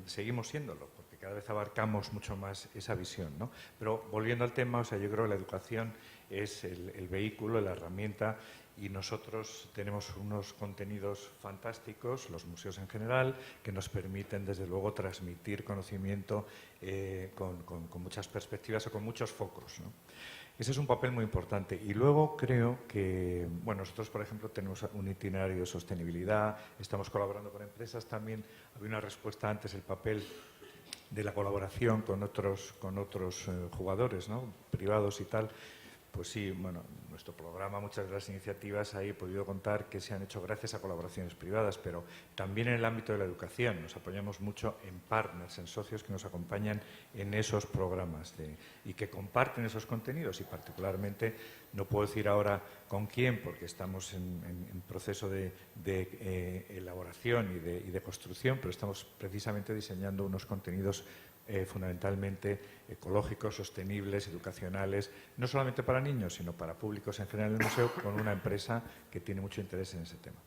seguimos siéndolo, porque cada vez abarcamos mucho más esa visión, ¿no? Pero volviendo al tema, o sea, yo creo que la educación es el vehículo, la herramienta, y nosotros tenemos unos contenidos fantásticos, los museos en general, que nos permiten, desde luego, transmitir conocimiento con muchas perspectivas o con muchos focos, ¿no? Ese es un papel muy importante. Y luego creo que, bueno, nosotros, por ejemplo, tenemos un itinerario de sostenibilidad, estamos colaborando con empresas también. Había una respuesta antes, el papel de la colaboración con otros jugadores, ¿no? Privados y tal. Pues sí, bueno, nuestro programa, muchas de las iniciativas ahí he podido contar que se han hecho gracias a colaboraciones privadas, pero también en el ámbito de la educación. Nos apoyamos mucho en partners, en socios que nos acompañan en esos programas y que comparten esos contenidos, y particularmente, no puedo decir ahora con quién, porque estamos en proceso de elaboración y de construcción, pero estamos precisamente diseñando unos contenidos fundamentalmente ecológicos, sostenibles, educacionales, no solamente para niños, sino para públicos en general en el museo, con una empresa que tiene mucho interés en ese tema.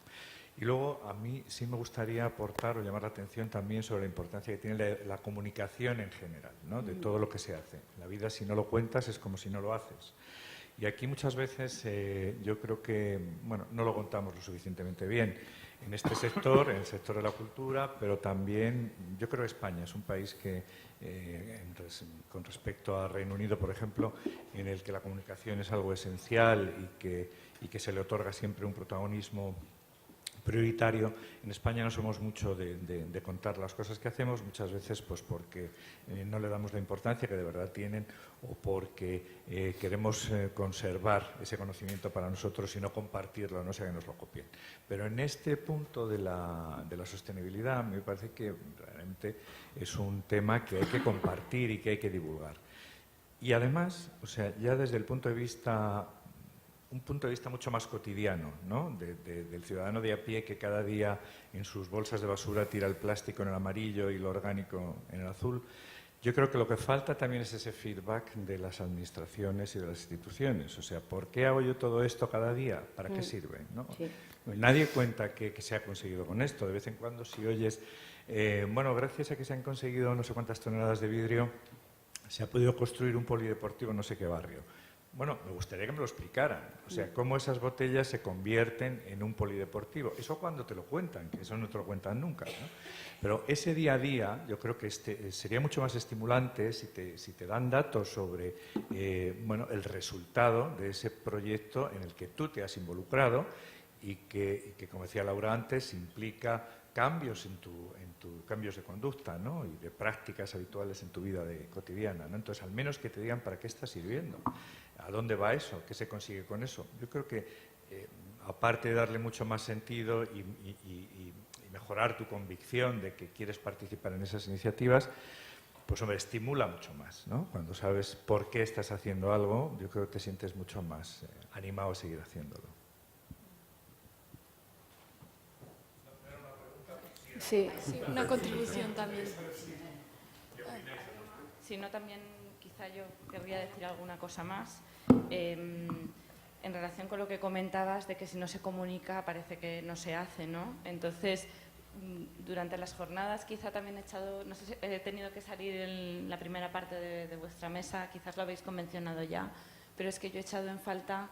Y luego, a mí sí me gustaría aportar o llamar la atención también sobre la importancia que tiene la comunicación en general, ¿no? De todo lo que se hace. La vida, si no lo cuentas, es como si no lo haces. Y aquí muchas veces yo creo que, bueno, no lo contamos lo suficientemente bien. En este sector, en el sector de la cultura, pero también yo creo que España es un país que, con respecto a Reino Unido, por ejemplo, en el que la comunicación es algo esencial y que se le otorga siempre un protagonismo prioritario. En España no somos mucho de contar las cosas que hacemos, muchas veces pues porque no le damos la importancia que de verdad tienen o porque queremos conservar ese conocimiento para nosotros y no compartirlo, no sea que nos lo copien. Pero en este punto de la sostenibilidad me parece que realmente es un tema que hay que compartir y que hay que divulgar. Y además, o sea, ya desde el punto de vista, un punto de vista mucho más cotidiano, ¿no? Del ciudadano de a pie que cada día en sus bolsas de basura tira el plástico en el amarillo y lo orgánico en el azul. Yo creo que lo que falta también es ese feedback de las administraciones y de las instituciones. O sea, ¿por qué hago yo todo esto cada día? ¿Para qué sirve? ¿No? Sí. Nadie cuenta qué se ha conseguido con esto. De vez en cuando, si oyes, bueno, gracias a que se han conseguido no sé cuántas toneladas de vidrio, se ha podido construir un polideportivo en no sé qué barrio. Bueno, me gustaría que me lo explicaran. O sea, cómo esas botellas se convierten en un polideportivo. Eso cuando te lo cuentan, que eso no te lo cuentan nunca, ¿no? Pero ese día a día, yo creo que sería mucho más estimulante si te dan datos sobre bueno, el resultado de ese proyecto en el que tú te has involucrado y que, como decía Laura antes, implica cambios en cambios de conducta, ¿no? Y de prácticas habituales en tu vida cotidiana, ¿no? Entonces, al menos que te digan para qué está sirviendo, a dónde va eso, qué se consigue con eso. Yo creo que, aparte de darle mucho más sentido y mejorar tu convicción de que quieres participar en esas iniciativas, pues, hombre, estimula mucho más, ¿no? Cuando sabes por qué estás haciendo algo, yo creo que te sientes mucho más animado a seguir haciéndolo. Sí, una contribución también. Si no, también quizá yo querría decir alguna cosa más. En relación con lo que comentabas de que si no se comunica parece que no se hace, ¿no? Entonces, durante las jornadas quizá también no sé si he tenido que salir en la primera parte de vuestra mesa, quizás lo habéis convencionado ya, pero es que yo he echado en falta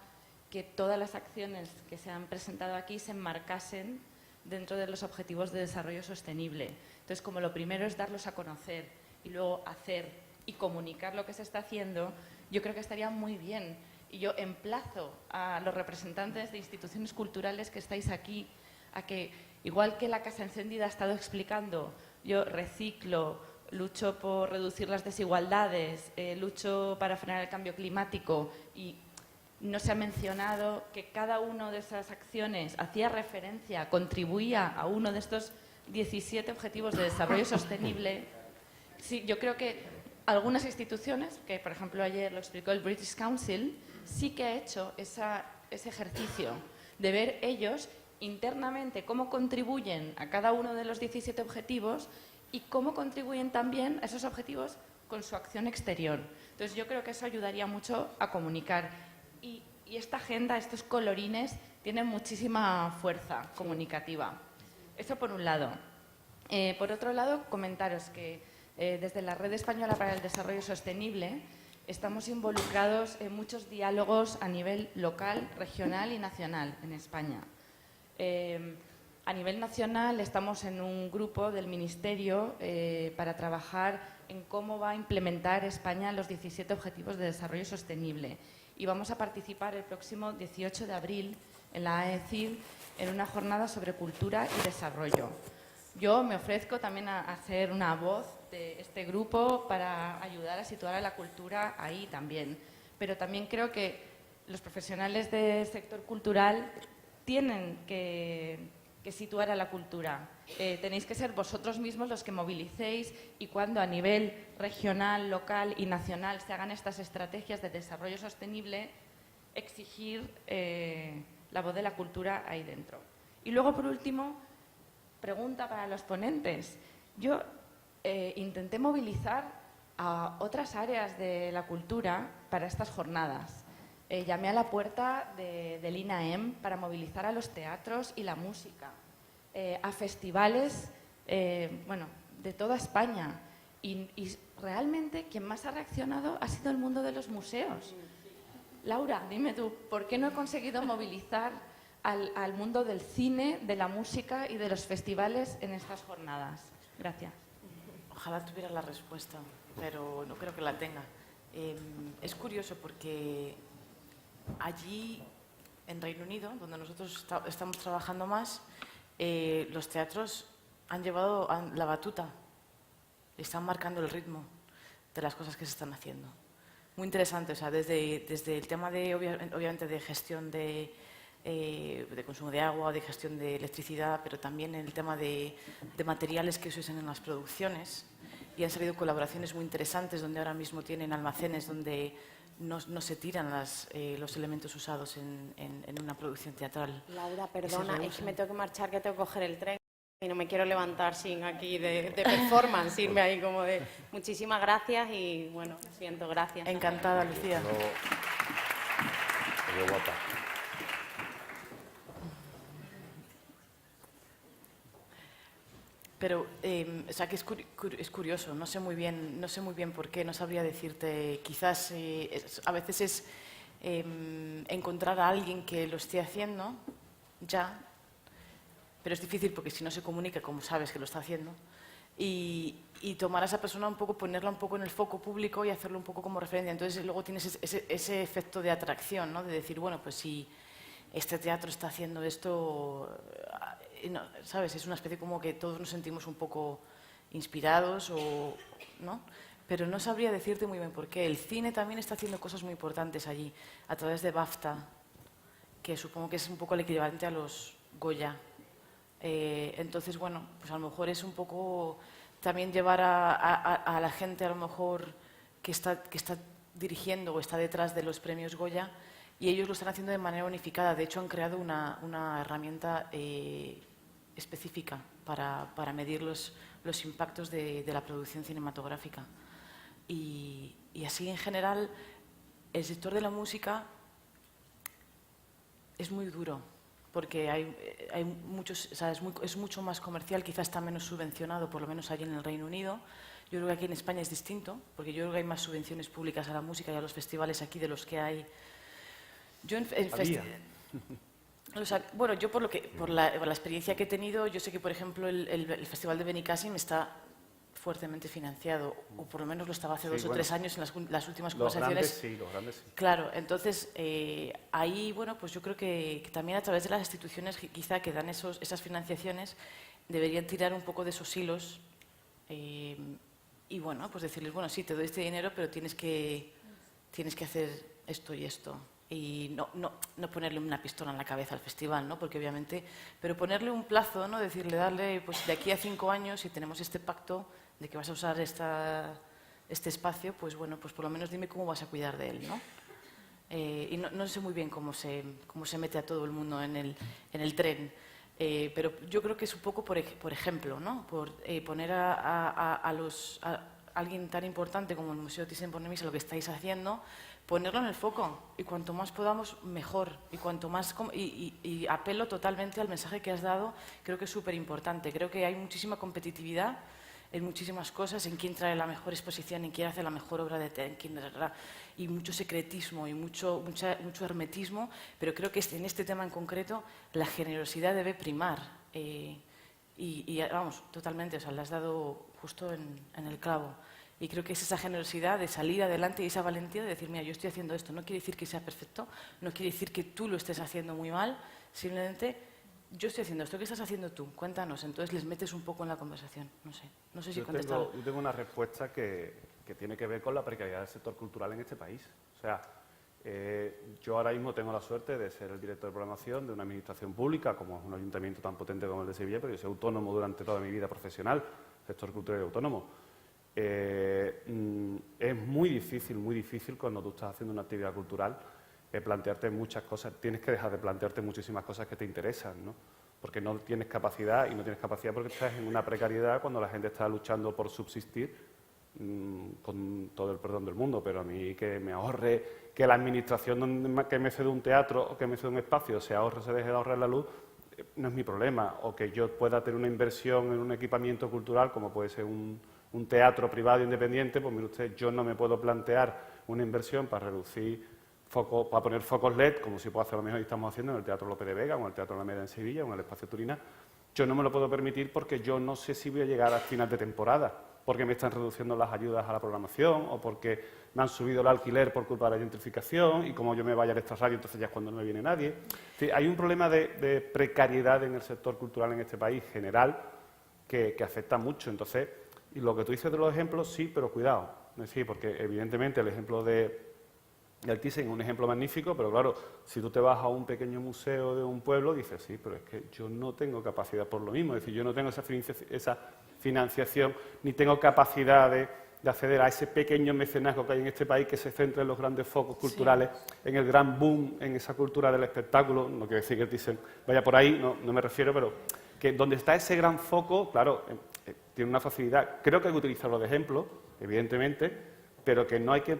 que todas las acciones que se han presentado aquí se enmarcasen dentro de los objetivos de desarrollo sostenible. Entonces, como lo primero es darlos a conocer y luego hacer y comunicar lo que se está haciendo, yo creo que estaría muy bien. Y yo emplazo a los representantes de instituciones culturales que estáis aquí a que, igual que la Casa Encendida ha estado explicando, yo reciclo, lucho por reducir las desigualdades, lucho para frenar el cambio climático y no se ha mencionado que cada una de esas acciones hacía referencia, contribuía a uno de estos 17 objetivos de desarrollo sostenible. Sí, yo creo que algunas instituciones, que por ejemplo ayer lo explicó el British Council, sí que ha hecho ese ejercicio de ver ellos internamente cómo contribuyen a cada uno de los 17 objetivos y cómo contribuyen también a esos objetivos con su acción exterior. Entonces yo creo que eso ayudaría mucho a comunicar. Y esta agenda, estos colorines, tienen muchísima fuerza comunicativa. Eso por un lado. Por otro lado, comentaros que desde la Red Española para el Desarrollo Sostenible estamos involucrados en muchos diálogos a nivel local, regional y nacional en España. A nivel nacional estamos en un grupo del Ministerio para trabajar en cómo va a implementar España los 17 Objetivos de Desarrollo Sostenible. Y vamos a participar el próximo 18 de abril en la AECID en una jornada sobre cultura y desarrollo. Yo me ofrezco también a ser una voz de este grupo para ayudar a situar a la cultura ahí también. Pero también creo que los profesionales del sector cultural tienen que situar a la cultura. Tenéis que ser vosotros mismos los que movilicéis y cuando a nivel regional, local y nacional se hagan estas estrategias de desarrollo sostenible, exigir la voz de la cultura ahí dentro. Y luego, por último, pregunta para los ponentes. Yo intenté movilizar a otras áreas de la cultura para estas jornadas. Llamé a la puerta del INAEM para movilizar a los teatros y la música, a festivales bueno, de toda España. Y realmente quien más ha reaccionado ha sido el mundo de los museos. Laura, dime tú, ¿por qué no he conseguido movilizar al mundo del cine, de la música y de los festivales en estas jornadas? Gracias. Ojalá tuviera la respuesta, pero no creo que la tenga. Es curioso porque allí, en Reino Unido, donde nosotros estamos trabajando más, los teatros han llevado la batuta, están marcando el ritmo de las cosas que se están haciendo. Muy interesante, o sea, desde el tema de, obviamente, de gestión de consumo de agua, de gestión de electricidad, pero también en el tema de materiales que se usan en las producciones. Y han salido colaboraciones muy interesantes donde ahora mismo tienen almacenes donde no se tiran los elementos usados en una producción teatral. Laura, perdona, es que me tengo que marchar, que tengo que coger el tren y no me quiero levantar sin aquí de performance, irme ahí como de muchísimas gracias y bueno, siento, gracias. Encantada, Lucía. Qué guapa. Pero, o sea, que es curioso, no sé muy bien por qué, no sabría decirte. Quizás a veces es encontrar a alguien que lo esté haciendo ya, pero es difícil porque si no se comunica, como sabes que lo está haciendo, y tomar a esa persona un poco, ponerla un poco en el foco público y hacerlo un poco como referencia. Entonces luego tienes ese efecto de atracción, ¿no? De decir, bueno, pues si este teatro está haciendo esto, no, ¿sabes? Es una especie como que todos nos sentimos un poco inspirados, ¿no? Pero no sabría decirte muy bien por qué. El cine también está haciendo cosas muy importantes allí, a través de BAFTA, que supongo que es un poco el equivalente a los Goya. Entonces, bueno, pues a lo mejor es un poco también llevar a la gente, a lo mejor, que está dirigiendo o está detrás de los premios Goya, y ellos lo están haciendo de manera unificada. De hecho, han creado una herramienta específica para medir los impactos de la producción cinematográfica. Y así, en general, el sector de la música es muy duro, porque hay muchos, o sea, es mucho más comercial, quizás está menos subvencionado, por lo menos allí en el Reino Unido. Yo creo que aquí en España es distinto, porque yo creo que hay más subvenciones públicas a la música y a los festivales aquí de los que hay. Yo bueno, yo por la experiencia que he tenido, yo sé que, por ejemplo, el Festival de Benicàssim está fuertemente financiado, o por lo menos lo estaba hace 2 o 3 años en las últimas conversaciones. Los grandes sí. Claro, entonces ahí, bueno, pues yo creo que también a través de las instituciones quizá que dan esas financiaciones deberían tirar un poco de esos hilos y, bueno, pues decirles, bueno, sí, te doy este dinero, pero tienes que hacer esto y esto. Y no ponerle una pistola en la cabeza al festival, ¿no? Porque obviamente, pero ponerle un plazo, ¿no? Decirle, darle, pues de aquí a 5 años, si tenemos este pacto de que vas a usar este espacio, pues bueno, pues por lo menos dime cómo vas a cuidar de él, ¿no? Y no sé muy bien cómo se mete a todo el mundo en el tren, pero yo creo que es un poco por ejemplo, ¿no? Por poner a alguien tan importante como el Museo Thyssen-Bornemisza, lo que estáis haciendo, ponerlo en el foco, y cuanto más podamos, mejor, y cuanto más y apelo totalmente al mensaje que has dado. Creo que es súper importante. Creo que hay muchísima competitividad en muchísimas cosas, en quién trae la mejor exposición, en quién hace la mejor obra de teatro, y mucho secretismo y mucho hermetismo, pero creo que en este tema en concreto la generosidad debe primar, y vamos, totalmente, o sea, le has dado justo en el clavo. Y creo que es esa generosidad de salir adelante y esa valentía de decir, mira, yo estoy haciendo esto, no quiere decir que sea perfecto, no quiere decir que tú lo estés haciendo muy mal, simplemente yo estoy haciendo esto, ¿qué estás haciendo tú? Cuéntanos. Entonces les metes un poco en la conversación, no sé si contestar. Yo tengo una respuesta que tiene que ver con la precariedad del sector cultural en este país. O sea, yo ahora mismo tengo la suerte de ser el director de programación de una administración pública, como es un ayuntamiento tan potente como el de Sevilla, pero yo soy autónomo durante toda mi vida profesional, sector cultural y autónomo. Es muy difícil cuando tú estás haciendo una actividad cultural plantearte muchas cosas. Tienes que dejar de plantearte muchísimas cosas que te interesan, ¿no? Porque no tienes capacidad, y no tienes capacidad porque estás en una precariedad cuando la gente está luchando por subsistir, con todo el perdón del mundo, pero a mí que me ahorre, que la administración que me cede un teatro o que me cede un espacio se deje de ahorrar la luz, no es mi problema. O que yo pueda tener una inversión en un equipamiento cultural, como puede ser un teatro privado independiente, pues mire usted, yo no me puedo plantear una inversión para reducir focos, para poner focos LED, como si puedo hacer lo mismo que estamos haciendo en el Teatro Lope de Vega, o en el Teatro Alameda en Sevilla, o en el Espacio Turina. Yo no me lo puedo permitir porque yo no sé si voy a llegar al final de temporada, porque me están reduciendo las ayudas a la programación o porque me han subido el alquiler por culpa de la gentrificación y como yo me vaya de esta radio, entonces ya es cuando no me viene nadie. Sí, hay un problema de precariedad en el sector cultural en este país general que afecta mucho. Entonces, y lo que tú dices de los ejemplos, sí, pero cuidado. Es decir, porque evidentemente el ejemplo del Thyssen es un ejemplo magnífico, pero claro, si tú te vas a un pequeño museo de un pueblo, dices, sí, pero es que yo no tengo capacidad por lo mismo. Es decir, yo no tengo esa financiación, ni tengo capacidad de acceder a ese pequeño mecenazgo que hay en este país que se centra en los grandes focos culturales, en el gran boom, en esa cultura del espectáculo. No quiero decir que el Thyssen vaya por ahí, no me refiero, pero que donde está ese gran foco, claro, tiene una facilidad. Creo que hay que utilizarlo de ejemplo, evidentemente, pero que no hay que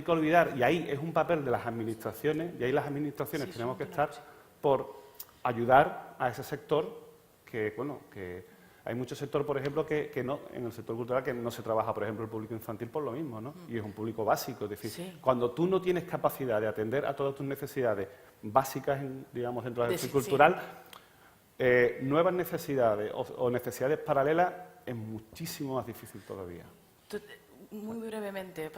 olvidar, y ahí es un papel de las administraciones, y ahí las administraciones tenemos que estar por ayudar a ese sector que, bueno, que hay mucho sector, por ejemplo, que no, en el sector cultural que no se trabaja, por ejemplo, el público infantil por lo mismo, ¿no? Y es un público básico, es decir, cuando tú no tienes capacidad de atender a todas tus necesidades básicas, digamos, dentro del sector cultural, nuevas necesidades o necesidades paralelas es muchísimo más difícil todavía. Muy brevemente,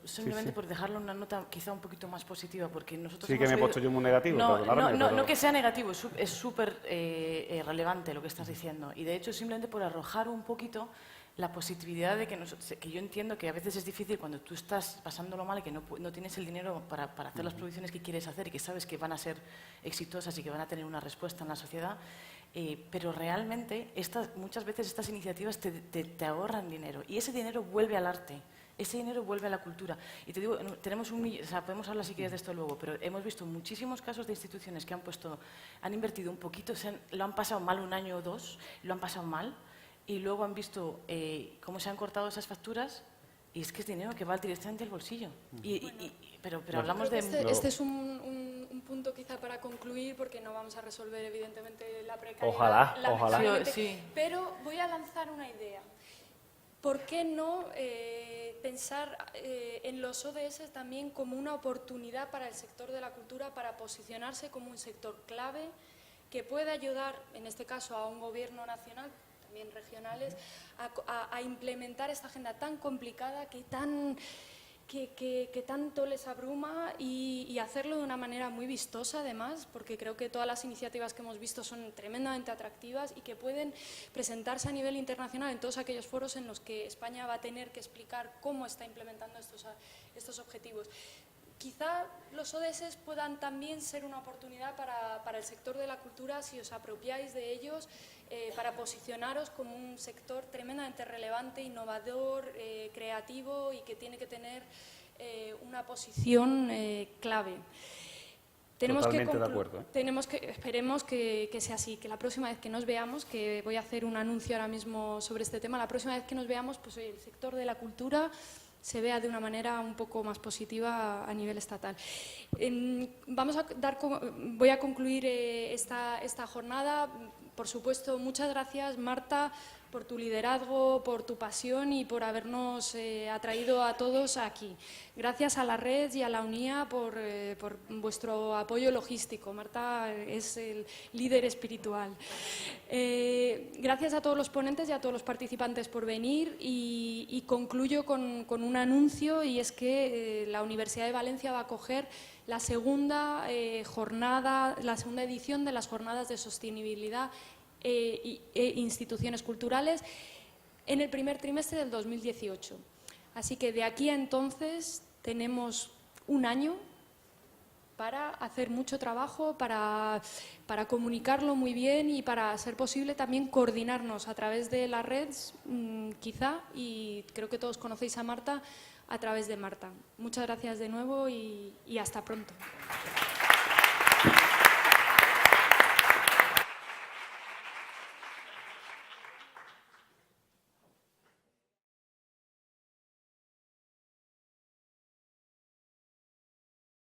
simplemente por dejarle una nota quizá un poquito más positiva, porque nosotros sí, que me he puesto yo muy negativo. No que sea negativo, es súper relevante lo que estás diciendo. Y de hecho, simplemente por arrojar un poquito la positividad de que yo entiendo que a veces es difícil cuando tú estás pasándolo mal y que no tienes el dinero para hacer las producciones que quieres hacer y que sabes que van a ser exitosas y que van a tener una respuesta en la sociedad. Pero realmente muchas veces estas iniciativas te ahorran dinero y ese dinero vuelve al arte, ese dinero vuelve a la cultura. Y te digo, tenemos podemos hablar si quieres de esto luego, pero hemos visto muchísimos casos de instituciones que han invertido un poquito, lo han pasado mal un año o dos, lo han pasado mal y luego han visto cómo se han cortado esas facturas y es que es dinero que va directamente al bolsillo. Pero hablamos de... Este es un punto quizá para concluir, porque no vamos a resolver evidentemente la precariedad. Ojalá. Sí. Pero voy a lanzar una idea. ¿Por qué no pensar en los ODS también como una oportunidad para el sector de la cultura para posicionarse como un sector clave que puede ayudar, en este caso, a un gobierno nacional, también regionales, a implementar esta agenda tan complicada que tanto les abruma y hacerlo de una manera muy vistosa, además, porque creo que todas las iniciativas que hemos visto son tremendamente atractivas y que pueden presentarse a nivel internacional en todos aquellos foros en los que España va a tener que explicar cómo está implementando estos objetivos. Quizá los ODS puedan también ser una oportunidad para el sector de la cultura, si os apropiáis de ellos, para posicionaros como un sector tremendamente relevante, innovador, creativo y que tiene que tener una posición clave. Totalmente de acuerdo. Esperemos que sea así, que la próxima vez que nos veamos, que voy a hacer un anuncio ahora mismo sobre este tema, la próxima vez que nos veamos, pues el sector de la cultura se vea de una manera un poco más positiva a nivel estatal. Voy a concluir esta jornada. Por supuesto, muchas gracias, Marta, por tu liderazgo, por tu pasión y por habernos atraído a todos aquí. Gracias a la red y a la UNIA por vuestro apoyo logístico. Marta es el líder espiritual. Gracias a todos los ponentes y a todos los participantes por venir y concluyo con un anuncio, y es que la Universidad de Valencia va a acoger la segunda edición de las jornadas de sostenibilidad e instituciones culturales en el primer trimestre del 2018. Así que de aquí a entonces tenemos un año para hacer mucho trabajo, para comunicarlo muy bien y para ser posible también coordinarnos a través de las redes, quizá, y creo que todos conocéis a Marta, a través de Marta. Muchas gracias de nuevo y hasta pronto.